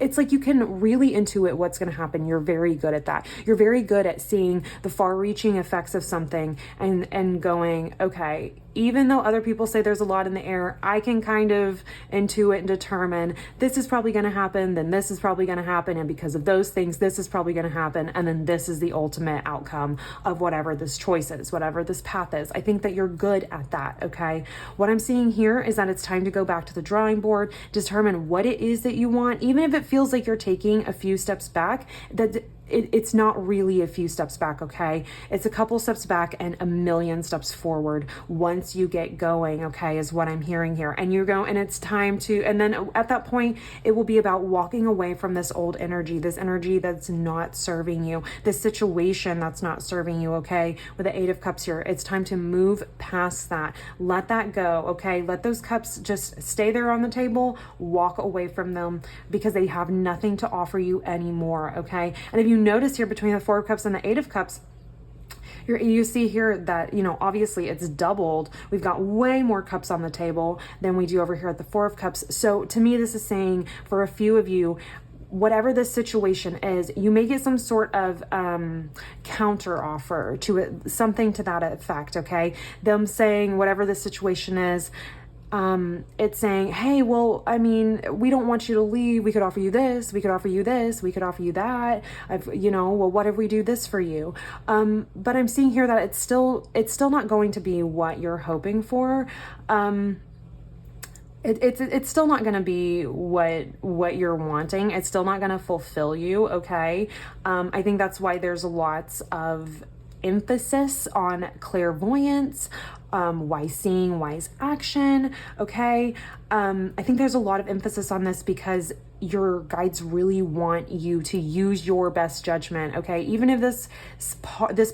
it's like you can really intuit what's going to happen. You're very good at that. You're very good at seeing the far-reaching effects of something and going, okay, even though other people say there's a lot in the air, I can kind of intuit and determine this is probably going to happen, then this is probably going to happen, and because of those things, this is probably going to happen, and then this is the ultimate outcome of whatever this choice is, whatever this path is. I think that you're good at that, okay? What I'm seeing here is that it's time to go back to the drawing board, determine what it is that you want, even if it feels like you're taking a few steps back, that it's not really a few steps back, okay? It's a couple steps back and a million steps forward once you get going, okay, is what I'm hearing here. And you go, and it's time to, and then at that point, it will be about walking away from this old energy, this energy that's not serving you, this situation that's not serving you, okay? With the Eight of Cups here, it's time to move past that. Let that go, okay? Let those cups just stay there on the table, walk away from them because they have nothing to offer you anymore, okay? And if you notice here between the Four of Cups and the Eight of Cups, you see here that, you know, obviously it's doubled. We've got way more cups on the table than we do over here at the Four of Cups. So to me, this is saying for a few of you, whatever this situation is, you may get some sort of counter offer to it, something to that effect, okay? Them saying whatever the situation is, it's saying, hey, well, I mean, we don't want you to leave. We could offer you this. We could offer you this. We could offer you that. Well, what if we do this for you? But I'm seeing here that it's still not going to be what you're hoping for. It's still not going to be what you're wanting. It's still not going to fulfill you. Okay. I think that's why there's lots of emphasis on clairvoyance, wise seeing, wise action. Okay. I think there's a lot of emphasis on this because your guides really want you to use your best judgment. Okay. Even if this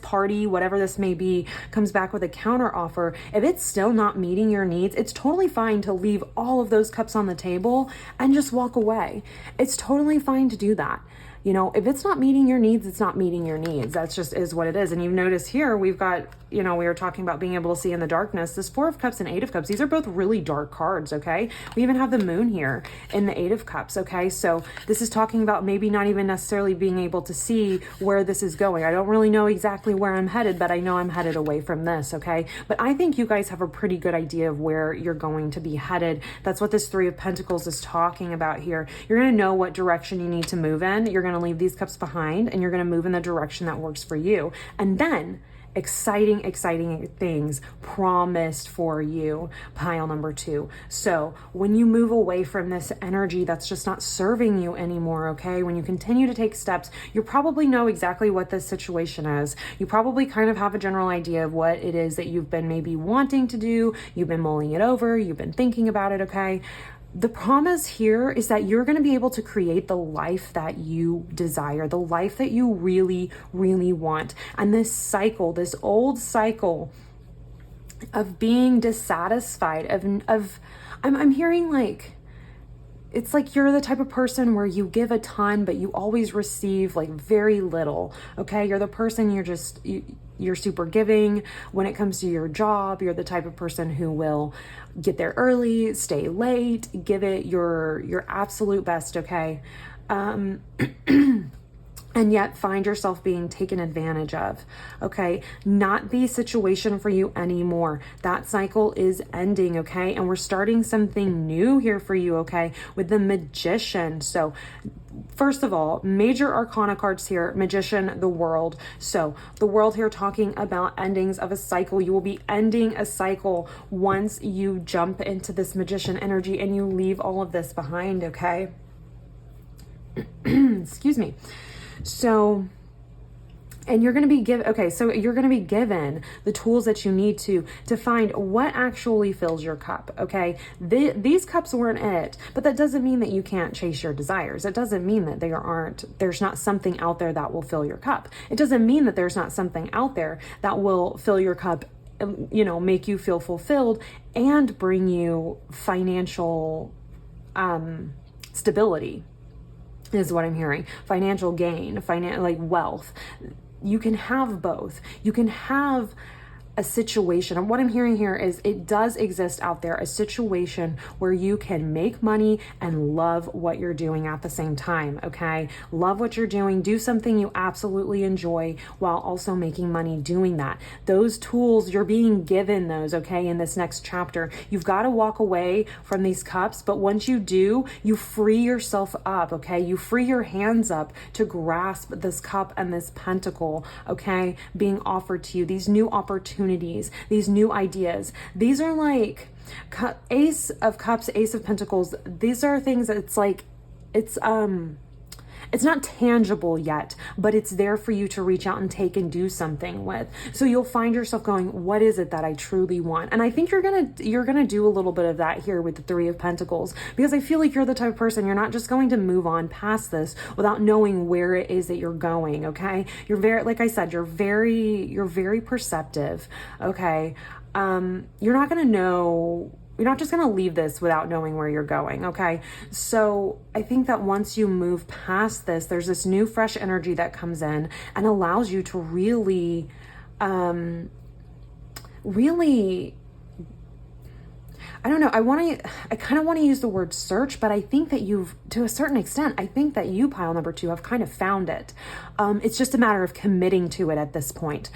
party, whatever this may be, comes back with a counter offer, if it's still not meeting your needs, it's totally fine to leave all of those cups on the table and just walk away. It's totally fine to do that. You know, if it's not meeting your needs, it's not meeting your needs. That's just is what it is. And you notice here, we've got, you know, we were talking about being able to see in the darkness. This Four of Cups and Eight of Cups, these are both really dark cards, okay? We even have the moon here in the Eight of Cups, okay? So this is talking about maybe not even necessarily being able to see where this is going. I don't really know exactly where I'm headed, but I know I'm headed away from this, okay? But I think you guys have a pretty good idea of where you're going to be headed. That's what this Three of Pentacles is talking about here. You're going to know what direction you need to move in. You're going to leave these cups behind and you're going to move in the direction that works for you. And then exciting things promised for you, pile number 2. So when you move away from this energy that's just not serving you anymore, okay, when you continue to take steps, you probably know exactly what this situation is. You probably kind of have a general idea of what it is that you've been maybe wanting to do. You've been mulling it over. You've been thinking about it, okay? The promise here is that you're going to be able to create the life that you desire, the life that you really, really want. And this cycle, this old cycle of being dissatisfied, I'm hearing like, it's like you're the type of person where you give a ton, but you always receive like very little. Okay. You're the person you're super giving when it comes to your job. You're the type of person who will get there early, stay late, give it your absolute best. Okay. And yet find yourself being taken advantage of, okay? Not the situation for you anymore. That cycle is ending, okay? And we're starting something new here for you, okay? With the Magician. So first of all, major arcana cards here, Magician, the World. So the World here talking about endings of a cycle. You will be ending a cycle once you jump into this Magician energy and you leave all of this behind, okay? Excuse me. So, and you're going to be you're going to be given the tools that you need to find what actually fills your cup. Okay. These cups weren't it, but that doesn't mean that you can't chase your desires. It doesn't mean that there's not something out there that will fill your cup. It doesn't mean that there's not something out there that will fill your cup make you feel fulfilled and bring you financial stability, is what I'm hearing. Financial gain, like wealth. You can have both. You can have a situation, and what I'm hearing here is it does exist out there, a situation where you can make money and love what you're doing at the same time, okay? Love what you're doing, do something you absolutely enjoy while also making money doing that. Those tools, you're being given those, okay, in this next chapter. You've got to walk away from these cups, but once you do, you free yourself up, okay? You free your hands up to grasp this cup and this pentacle, okay, being offered to you, these new opportunities, these new ideas. These are like Ace of Cups, Ace of Pentacles. These are things that it's not tangible yet, but it's there for you to reach out and take and do something with. So you'll find yourself going, what is it that I truly want? And I think you're gonna do a little bit of that here with the Three of Pentacles, because I feel like you're the type of person, you're not just going to move on past this without knowing where it is that you're going, okay? You're very, like I said, you're very perceptive, okay? You're not gonna know. You're not just going to leave this without knowing where you're going, okay? So I think that once you move past this, there's this new fresh energy that comes in and allows you to really, I don't know, I kind of want to use the word search, but I think that to a certain extent, I think that you, pile number 2, have kind of found it. It's just a matter of committing to it at this point.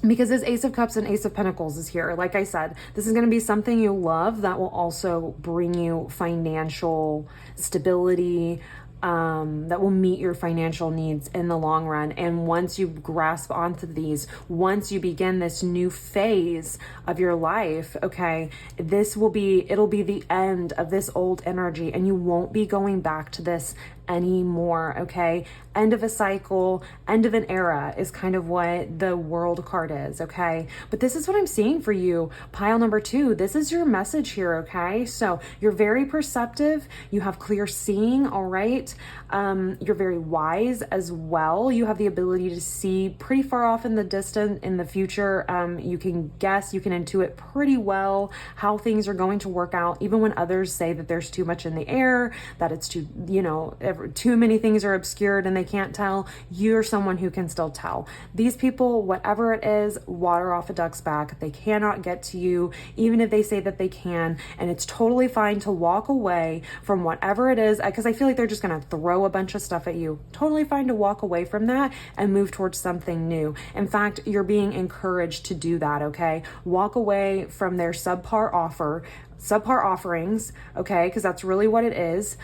Because this Ace of Cups and Ace of Pentacles is here. Like I said, this is going to be something you love that will also bring you financial stability, that will meet your financial needs in the long run. And once you grasp onto these, once you begin this new phase of your life, okay, it'll be the end of this old energy, and you won't be going back to this anymore, okay? End of a cycle, end of an era is kind of what the World card is, okay? But this is what I'm seeing for you, pile number 2. This is your message here, okay? So you're very perceptive, you have clear seeing, all right? You're very wise as well. You have the ability to see pretty far off in the distance, in the future. You can guess, you can intuit pretty well how things are going to work out, even when others say that there's too much in the air, that it's too, too many things are obscured and they can't tell. You're someone who can still tell. These people, whatever it is, water off a duck's back. They cannot get to you, even if they say that they can. And it's totally fine to walk away from whatever it is, because I feel like they're just going to throw a bunch of stuff at you. Totally fine to walk away from that and move towards something new. In fact, you're being encouraged to do that, okay? Walk away from their subpar offerings, okay? Because that's really what it is.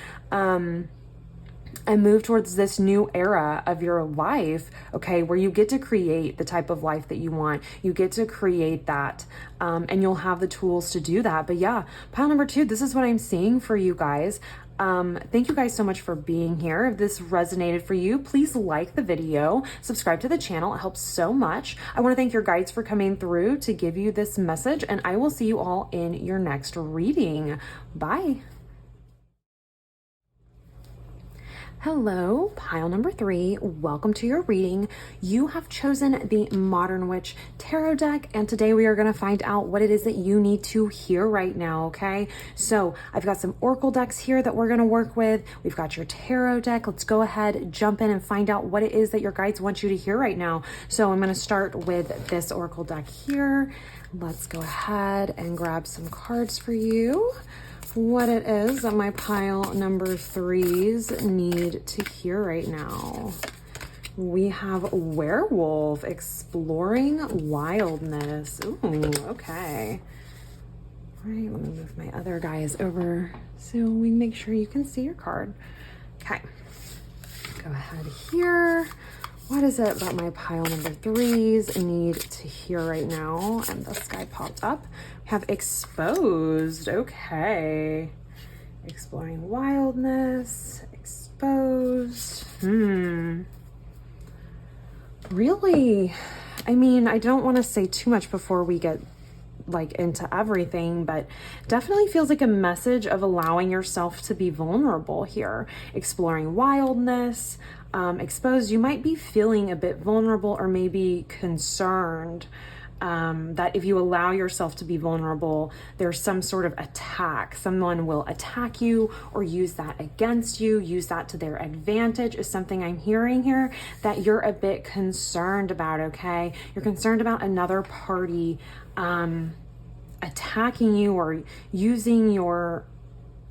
And move towards this new era of your life, okay, where you get to create the type of life that you want. You get to create that, and you'll have the tools to do that. But yeah, pile number 2, this is what I'm seeing for you guys. Thank you guys so much for being here. If this resonated for you, please like the video, subscribe to the channel. It helps so much. I want to thank your guides for coming through to give you this message, and I will see you all in your next reading. Bye. Hello, pile number 3. Welcome to your reading. You have chosen the Modern Witch Tarot deck, and today we are going to find out what it is that you need to hear right now, okay? So I've got some Oracle decks here that we're going to work with. We've got your Tarot deck. Let's go ahead, jump in and find out what it is that your guides want you to hear right now. So I'm going to start with this Oracle deck here. Let's go ahead and grab some cards for you. What it is that my pile number 3s need to hear right now. We have Werewolf, Exploring Wildness. Ooh, okay. All right, let me move my other guys over so we make sure you can see your card. Okay, go ahead here. What is it that my pile number 3s need to hear right now? And this guy popped up. We have Exposed. Okay. Exploring Wildness. Exposed. Really? I mean, I don't want to say too much before we get like into everything, but definitely feels like a message of allowing yourself to be vulnerable here. Exploring wildness, exposed. You might be feeling a bit vulnerable or maybe concerned that if you allow yourself to be vulnerable, there's some sort of attack. Someone will attack you or use that against you, use that to their advantage is something I'm hearing here that you're a bit concerned about, okay? You're concerned about another party attacking you or using your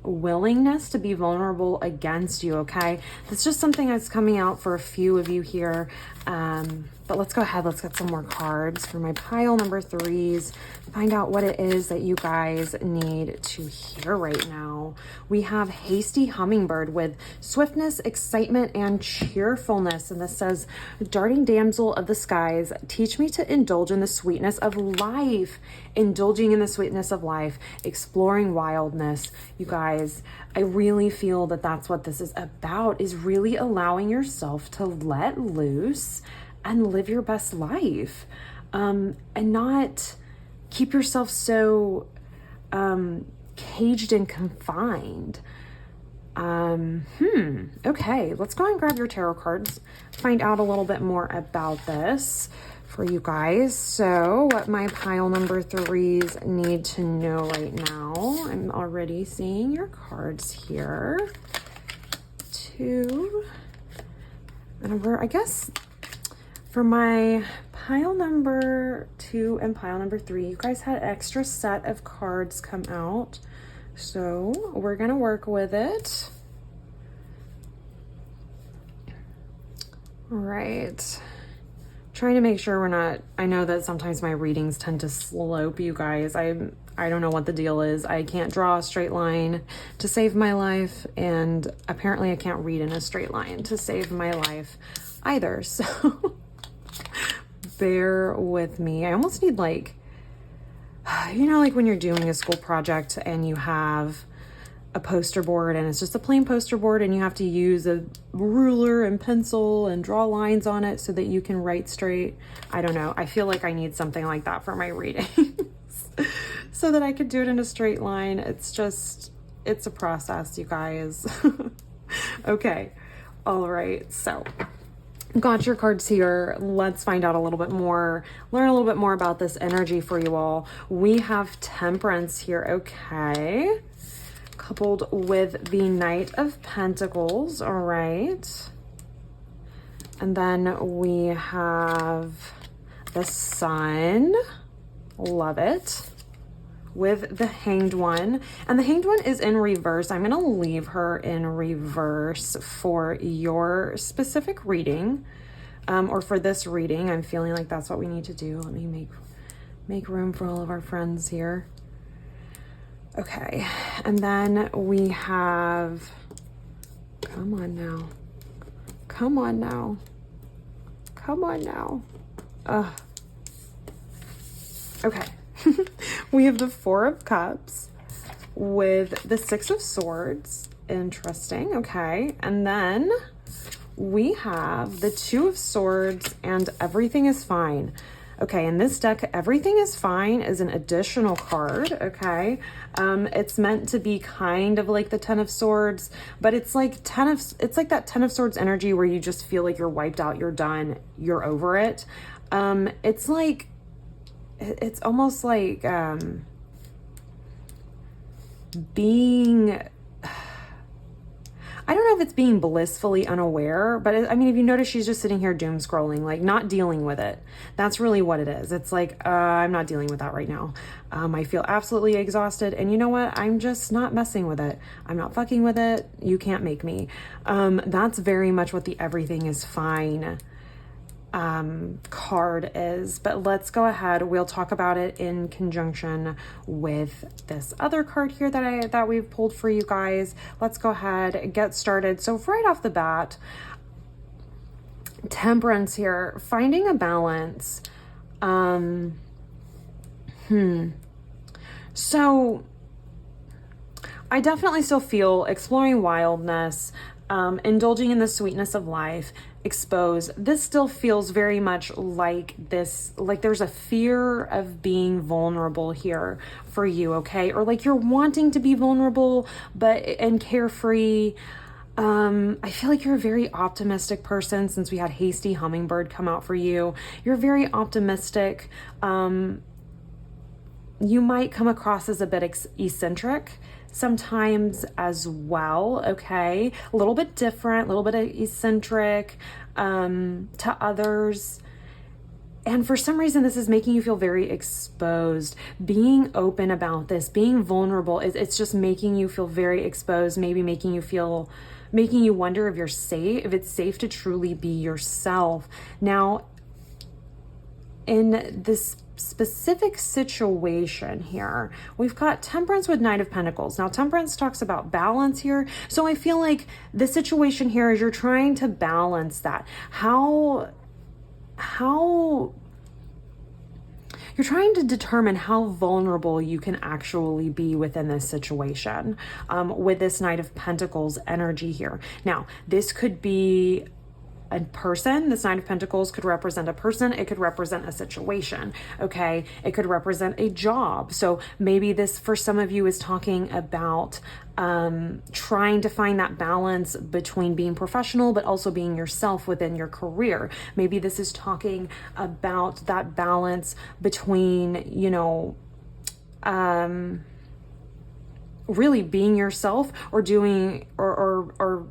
willingness to be vulnerable against you, okay? That's just something that's coming out for a few of you here. But let's go ahead, let's get some more cards for my pile number 3s, find out what it is that you guys need to hear right now. We have Hasty Hummingbird with swiftness, excitement, and cheerfulness. And this says, darting damsel of the skies, teach me to indulge in the sweetness of life. Indulging in the sweetness of life, exploring wildness. You guys, I really feel that that's what this is about, is really allowing yourself to let loose and live your best life, and not keep yourself so caged and confined. Okay, let's go and grab your tarot cards, find out a little bit more about this for you guys. So what my pile number 3s need to know right now. I'm already seeing your cards here. 2, and I guess for my pile number 2 and pile number 3, you guys had an extra set of cards come out. So we're gonna work with it. All right. Trying to make sure we're not, I know that sometimes my readings tend to slope, you guys. I don't know what the deal is. I can't draw a straight line to save my life, and apparently I can't read in a straight line to save my life either. So bear with me. I almost need, like, you know, like when you're doing a school project and you have a poster board and it's just a plain poster board and you have to use a ruler and pencil and draw lines on it so that you can write straight. I don't know. I feel like I need something like that for my readings so that I could do it in a straight line. It's a process, you guys. Okay. All right. So got your cards here. Let's find out a little bit more, learn a little bit more about this energy for you all. We have Temperance here. Okay. Coupled with the Knight of Pentacles. All right. And then we have the Sun. Love it. With the Hanged One. And the Hanged One is in reverse. I'm going to leave her in reverse for your specific reading, or for this reading. I'm feeling like that's what we need to do. Let me make room for all of our friends here. Okay. And then we have, come on now. Come on now. Come on now. Okay. We have the Four of Cups with the Six of Swords. Interesting. Okay. And then we have the Two of Swords and Everything is Fine. Okay, in this deck, Everything is Fine is an additional card, okay? It's meant to be kind of like the Ten of Swords, but it's like that Ten of Swords energy where you just feel like you're wiped out, you're done, you're over it. It's almost like being, I don't know if it's being blissfully unaware, but I mean, if you notice, she's just sitting here doom scrolling, like not dealing with it. That's really what it is. It's like, I'm not dealing with that right now. I feel absolutely exhausted. And you know what? I'm just not messing with it. I'm not fucking with it. You can't make me. That's very much what the Everything is Fine card is. But let's go ahead. We'll talk about it in conjunction with this other card here that we've pulled for you guys. Let's go ahead and get started. So right off the bat, Temperance here, finding a balance. So I definitely still feel exploring wildness, indulging in the sweetness of life, expose. This still feels very much like this, like there's a fear of being vulnerable here for you, okay? Or like you're wanting to be vulnerable, and carefree, I feel like you're a very optimistic person since we had Hasty Hummingbird come out for you. You're very optimistic. You might come across as a bit eccentric sometimes as well, okay? A little bit different, a little bit eccentric to others. And for some reason, this is making you feel very exposed. Being open about this, being vulnerable, it's just making you feel very exposed, maybe making you wonder if you're safe, if it's safe to truly be yourself. Now, in this specific situation here, we've got Temperance with Knight of Pentacles. Now, Temperance talks about balance here. So I feel like the situation here is you're trying to balance that. How you're trying to determine how vulnerable you can actually be within this situation with this Knight of Pentacles energy here. Now, this could be a person. This Knight of Pentacles could represent a person. It could represent a situation. Okay. It could represent a job. So maybe this, for some of you, is talking about trying to find that balance between being professional, but also being yourself within your career. Maybe this is talking about that balance between, you know, really being yourself or doing, or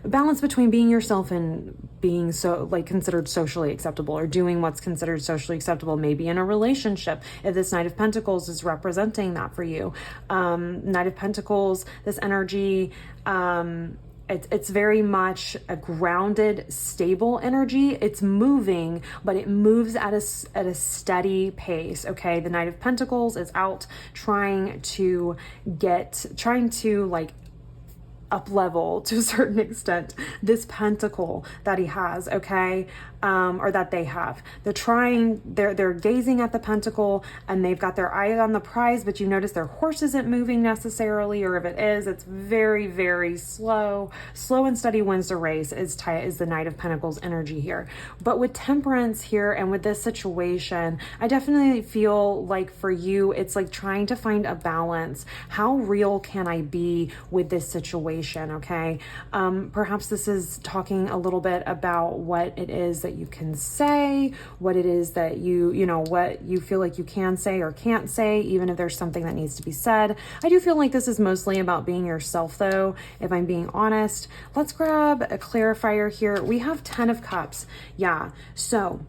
balance between being yourself and being considered socially acceptable, or doing what's considered socially acceptable, maybe in a relationship, if this Knight of Pentacles is representing that for you. Knight of Pentacles, this energy, it's very much a grounded, stable energy. It's moving, but it moves at a steady pace. Okay. The Knight of Pentacles is out trying to up level to a certain extent this pentacle that he has, okay, or that they have. They're gazing at the pentacle and they've got their eye on the prize, but you notice their horse isn't moving necessarily, or if it is, it's very, very slow. Slow and steady wins the race is the Knight of Pentacles energy here. But with Temperance here and with this situation, I definitely feel like for you, it's like trying to find a balance. How real can I be with this situation? Okay. Perhaps this is talking a little bit about what it is that you can say, what it is that what you feel like you can say or can't say, even if there's something that needs to be said. I do feel like this is mostly about being yourself though, if I'm being honest. Let's grab a clarifier here. We have 10 of Cups. Yeah. So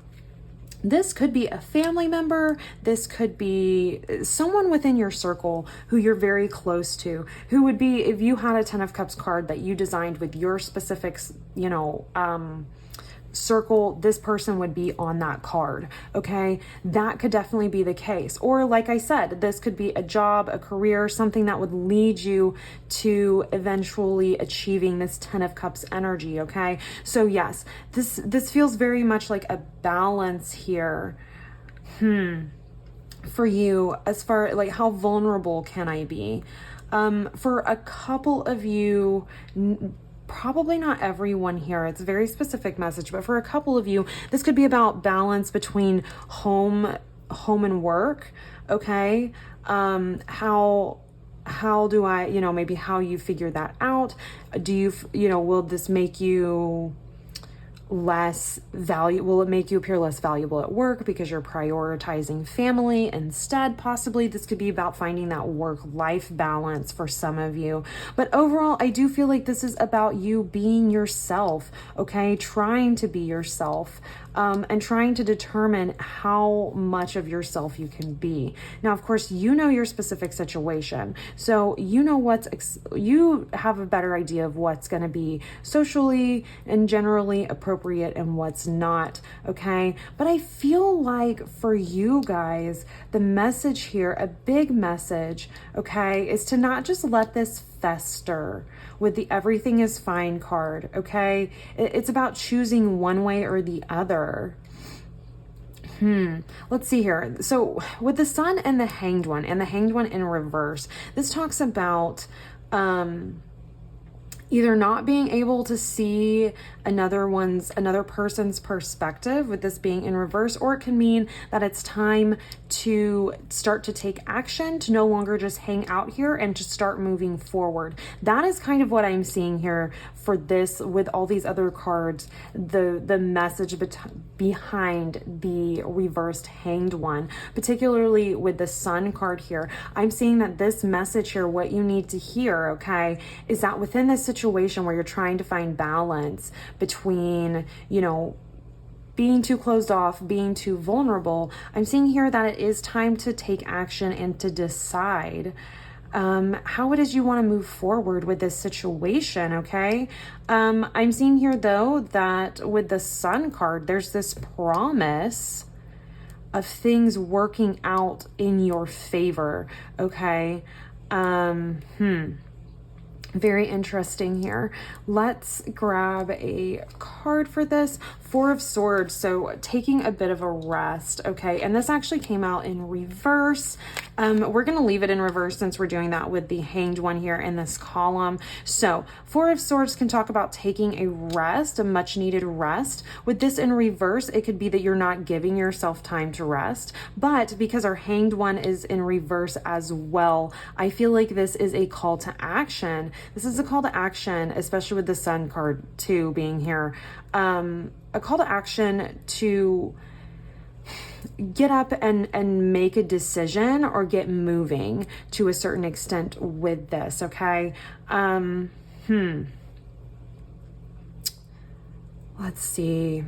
this could be a family member. This could be someone within your circle who you're very close to, who would be, if you had a 10 of Cups card that you designed with your specific, circle, this person would be on that card. Okay. That could definitely be the case. Or like I said, this could be a job, a career, something that would lead you to eventually achieving this 10 of Cups energy. Okay. So yes, this feels very much like a balance here. For you, as far like how vulnerable can I be? For a couple of you, probably not everyone here, it's a very specific message, but for a couple of you, this could be about balance between home and work. Okay. How do I, maybe how you figure that out? Do you, will this make you less will it make you appear less valuable at work because you're prioritizing family instead? Possibly this could be about finding that work-life balance for some of you. But overall, I do feel like this is about you being yourself, okay? Trying to be yourself, and trying to determine how much of yourself you can be. Now, of course, your specific situation. So you have a better idea of what's going to be socially and generally appropriate and what's not, okay? But I feel like for you guys, the message here, a big message, okay, is to not just let this fester with the everything is fine card, okay? It's about choosing one way or the other. Let's see here. So with the Sun and the Hanged One in reverse, this talks about either not being able to see another person's perspective, with this being in reverse, or it can mean that it's time to start to take action, to no longer just hang out here and to start moving forward. That is kind of what I'm seeing here for this with all these other cards, the message behind the reversed Hanged One, particularly with the Sun card here. I'm seeing that this message here, what you need to hear, okay, is that within this situation where you're trying to find balance between, you know, being too closed off, being too vulnerable, I'm seeing here that it is time to take action and to decide how it is you want to move forward with this situation, okay? I'm seeing here, though, that with the Sun card, there's this promise of things working out in your favor, okay? Very interesting here. Let's grab a card for this. Four of Swords, so taking a bit of a rest, okay? And this actually came out in reverse. We're going to leave it in reverse since we're doing that with the Hanged One here in this column. So Four of Swords can talk about taking a rest, a much needed rest. With this in reverse, it could be that you're not giving yourself time to rest, but because our Hanged One is in reverse as well, I feel like this is a call to action. This is a call to action, especially with the Sun card too being here. A call to action to get up and make a decision or get moving to a certain extent with this, okay? Let's see.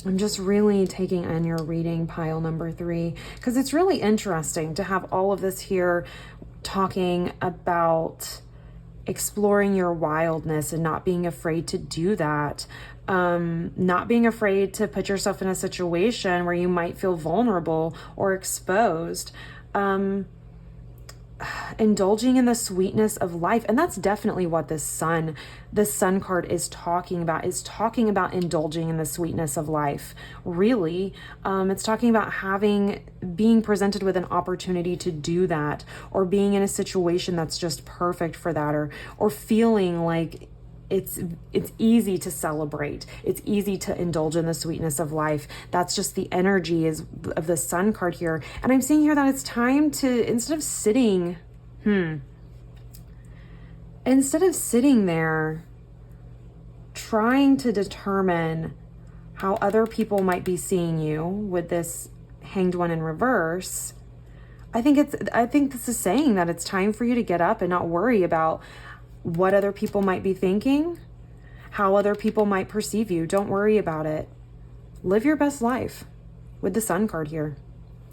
I'm just really taking in your reading, pile number 3, because it's really interesting to have all of this here talking about exploring your wildness and not being afraid to do that. Not being afraid to put yourself in a situation where you might feel vulnerable or exposed. Indulging in the sweetness of life. And that's definitely what the Sun card is talking about, indulging in the sweetness of life. Really, it's talking about being presented with an opportunity to do that, or being in a situation that's just perfect for that, or feeling like it's easy to celebrate. It's easy to indulge in the sweetness of life. That's just the energy of the Sun card here. And I'm seeing here that it's time to, instead of sitting there trying to determine how other people might be seeing you with this Hanged One in reverse, I think this is saying that it's time for you to get up and not worry about what other people might be thinking, how other people might perceive you. Don't worry about it. Live your best life with the Sun card here.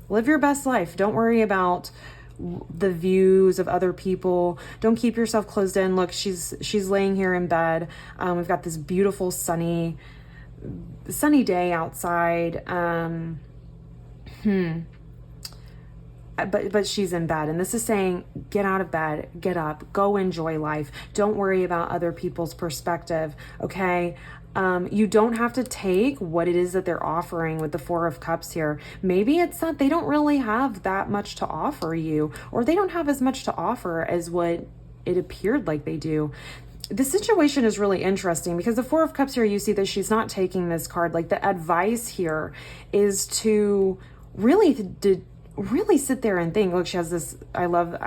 Live your best life. Don't worry about the views of other people. Don't keep yourself closed in. Look, she's laying here in bed. We've got this beautiful sunny day outside. But she's in bed, and this is saying, get out of bed, get up, go enjoy life. Don't worry about other people's perspective, okay? You don't have to take what it is that they're offering with the Four of Cups here. Maybe it's that they don't really have that much to offer you, or they don't have as much to offer as what it appeared like they do. The situation is really interesting because the Four of Cups here, you see that she's not taking this card. Like, the advice here is to really sit there and think. Look, she has this, I love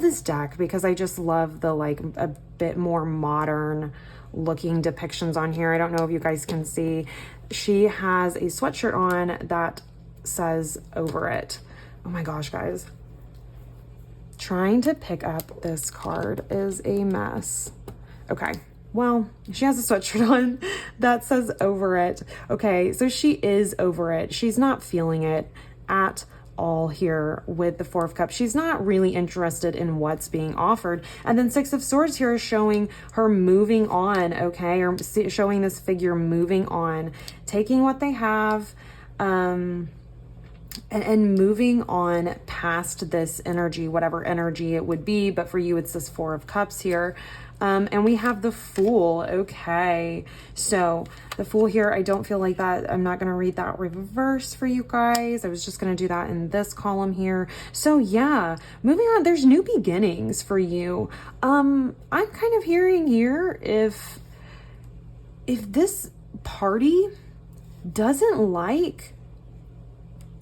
this deck because I just love the, like, a bit more modern looking depictions on here. I don't know if you guys can see. She has a sweatshirt on that says Over It. Oh my gosh, guys. Trying to pick up this card is a mess. Okay. Well, she has a sweatshirt on that says Over It. Okay, so she is over it. She's not feeling it at all here with the Four of Cups. She's not really interested in what's being offered. And then Six of Swords here is showing her moving on, okay? Or showing this figure moving on, taking what they have, and moving on past this energy, whatever energy it would be, but for you, it's this Four of Cups here. And we have the Fool. Okay. So the Fool here, I don't feel like that. I'm not going to read that reverse for you guys. I was just going to do that in this column here. So yeah, moving on, there's new beginnings for you. I'm kind of hearing here, if this party doesn't like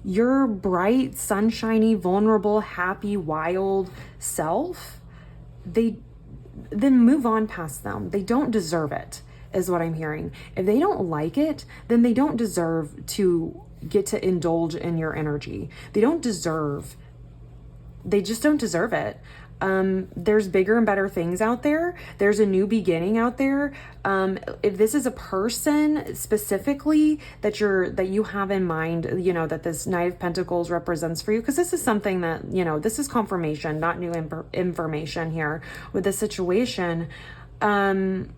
your bright, sunshiny, vulnerable, happy, wild self, then move on past them. They don't deserve it, is what I'm hearing. If they don't like it, then they don't deserve to get to indulge in your energy. They just don't deserve it. There's bigger and better things out there. There's a new beginning out there. If this is a person specifically that you have in mind, that this Knight of Pentacles represents for you, because this is something that, this is confirmation, not new information here with this situation. I'm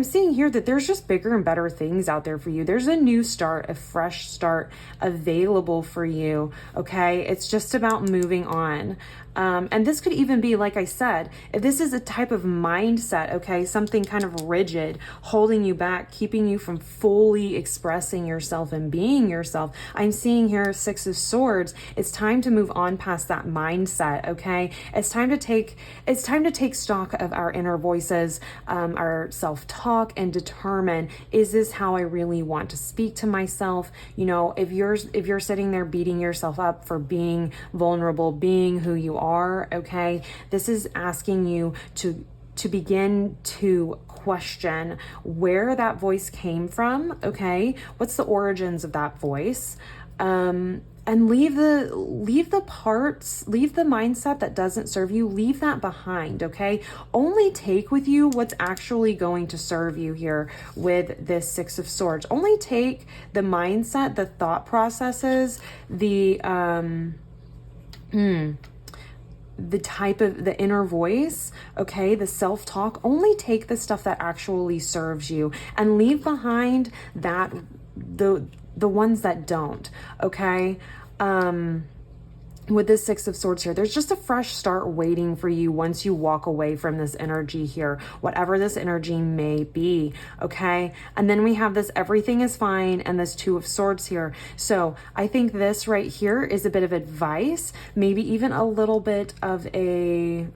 seeing here that there's just bigger and better things out there for you. There's a new start, a fresh start available for you. Okay. It's just about moving on. And this could even be, like I said, if this is a type of mindset, okay, something kind of rigid, holding you back, keeping you from fully expressing yourself and being yourself. I'm seeing here Six of Swords. It's time to move on past that mindset. Okay. It's time to take stock of our inner voices, our self-talk, and determine, is this how I really want to speak to myself? If you're sitting there beating yourself up for being vulnerable, being who you are, okay, this is asking you to begin to question where that voice came from. Okay, what's the origins of that voice? And leave the mindset that doesn't serve you, leave that behind, okay? Only take with you what's actually going to serve you here with this Six of Swords. Only take the mindset, the thought processes, the type of the inner voice, okay, the self-talk. Only take the stuff that actually serves you and leave behind that the ones that don't, okay? With this Six of Swords here, there's just a fresh start waiting for you once you walk away from this energy here, whatever this energy may be, okay? And then we have this everything is fine and this Two of Swords here. So I think this right here is a bit of advice, maybe even a little bit of a...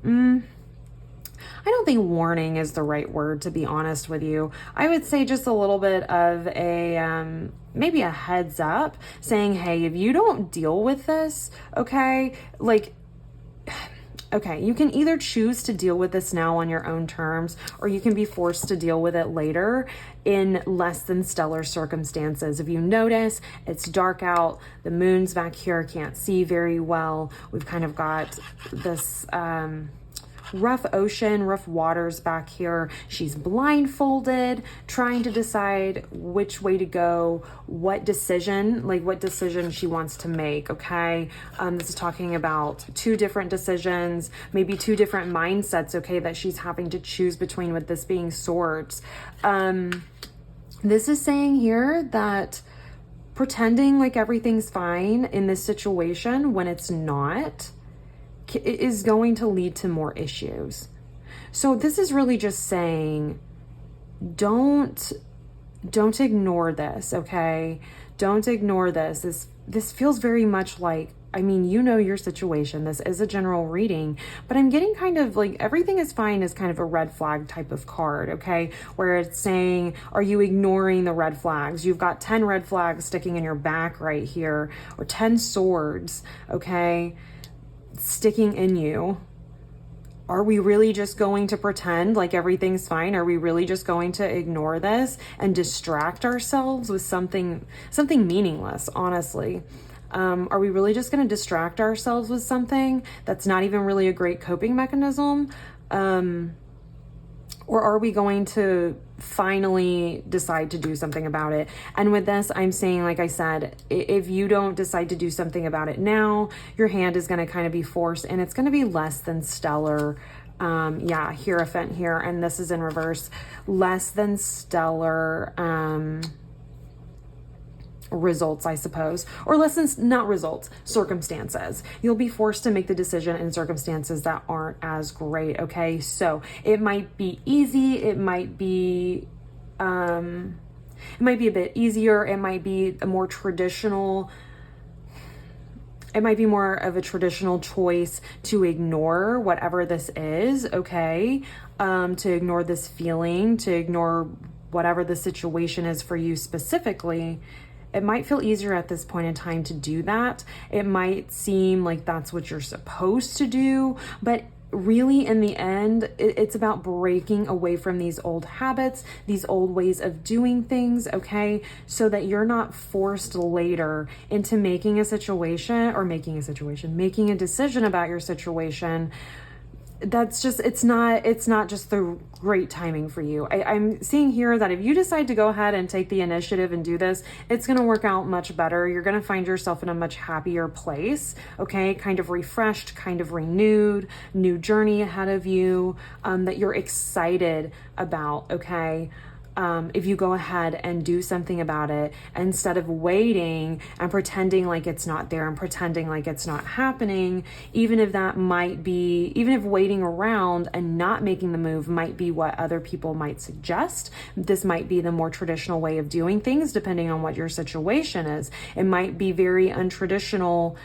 I don't think warning is the right word, to be honest with you. I would say just a little bit of a, maybe a heads up saying, hey, if you don't deal with this, okay, okay, you can either choose to deal with this now on your own terms, or you can be forced to deal with it later in less than stellar circumstances. If you notice, it's dark out, the moon's back here, can't see very well. We've kind of got this, rough ocean, rough waters back here. She's blindfolded, trying to decide which way to go, what decision she wants to make, okay? This is talking about two different decisions, maybe two different mindsets, okay, that she's having to choose between, with this being Swords. This is saying here that pretending like everything's fine in this situation when it's not, is going to lead to more issues. So this is really just saying, don't ignore this, okay? Don't ignore this. This feels very much like, I mean, your situation. This is a general reading, but I'm getting kind of like everything is fine is kind of a red flag type of card, okay? Where it's saying, are you ignoring the red flags? You've got 10 red flags sticking in your back right here, or 10 swords, okay? Sticking in you. Are we really just going to pretend like everything's fine? Are we really just going to ignore this and distract ourselves with something meaningless, honestly? Are we really just going to distract ourselves with something that's not even really a great coping mechanism? Or are we going to finally decide to do something about it? And with this, I'm saying, like I said, if you don't decide to do something about it now, your hand is going to kind of be forced, and it's going to be less than stellar. Yeah, Hierophant here, and this is in reverse. Less than stellar results, I suppose, or lessons, not results, circumstances. You'll be forced to make the decision in circumstances that aren't as great. Okay. So it might be easy. It might be a bit easier. It might be a more traditional, it might be more of a traditional choice to ignore whatever this is. Okay. To ignore this feeling, to ignore whatever the situation is for you specifically. It might feel easier at this point in time to do that. It might seem like that's what you're supposed to do, but really in the end, it's about breaking away from these old habits, these old ways of doing things, okay? So that you're not forced later into making a decision about your situation that's just, it's not just the great timing for you. I'm seeing here that if you decide to go ahead and take the initiative and do this, it's going to work out much better. You're going to find yourself in a much happier place, okay? Kind of refreshed, kind of renewed, new journey ahead of you, that you're excited about, okay? If you go ahead and do something about it instead of waiting and pretending like it's not there and pretending like it's not happening, even if waiting around and not making the move might be what other people might suggest, this might be the more traditional way of doing things depending on what your situation is. It might be very untraditional,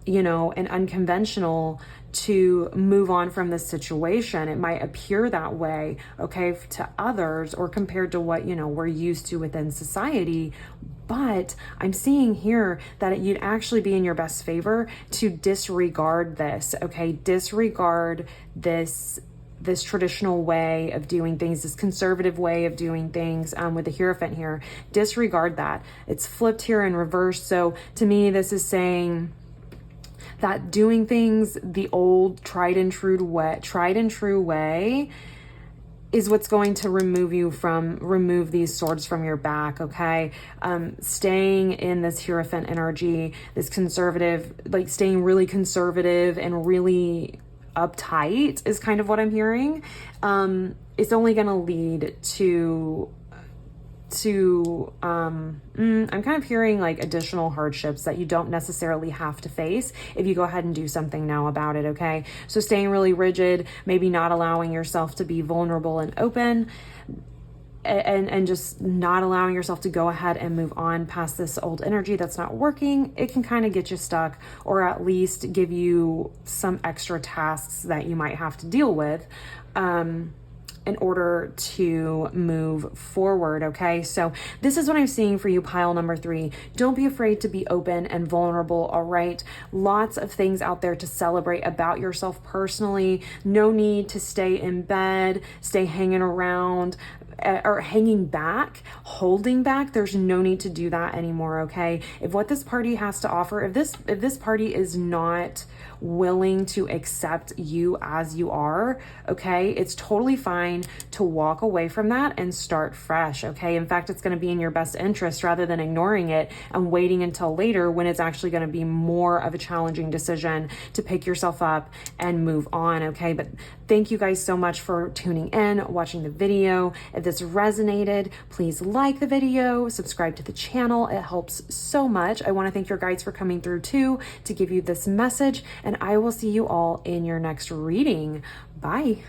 and unconventional to move on from this situation. It might appear that way, okay, to others or compared to what, we're used to within society. But I'm seeing here that you'd actually be in your best favor to disregard this, okay? Disregard this traditional way of doing things, this conservative way of doing things, with the Hierophant here. Disregard that. It's flipped here in reverse. So to me, this is saying that doing things the old tried and true way is what's going to remove these swords from your back, okay? Staying in this Hierophant energy, this conservative, like staying really conservative and really uptight is kind of what I'm hearing. It's only going to lead to I'm kind of hearing like additional hardships that you don't necessarily have to face if you go ahead and do something now about it, okay? So staying really rigid, maybe not allowing yourself to be vulnerable and open, and just not allowing yourself to go ahead and move on past this old energy that's not working. It can kind of get you stuck, or at least give you some extra tasks that you might have to deal with, in order to move forward, okay? So this is what I'm seeing for you, pile number 3. Don't be afraid to be open and vulnerable, all right? Lots of things out there to celebrate about yourself personally. No need to stay in bed, stay hanging around, or hanging back, holding back. There's no need to do that anymore, okay? If what this party has to offer, if this party is not willing to accept you as you are, okay, it's totally fine to walk away from that and start fresh, okay? In fact, it's going to be in your best interest rather than ignoring it and waiting until later when it's actually going to be more of a challenging decision to pick yourself up and move on, okay? But thank you guys so much for tuning in, watching the video. If this resonated, please like the video, subscribe to the channel. It helps so much. I want to thank your guides for coming through too to give you this message, and I will see you all in your next reading. Bye.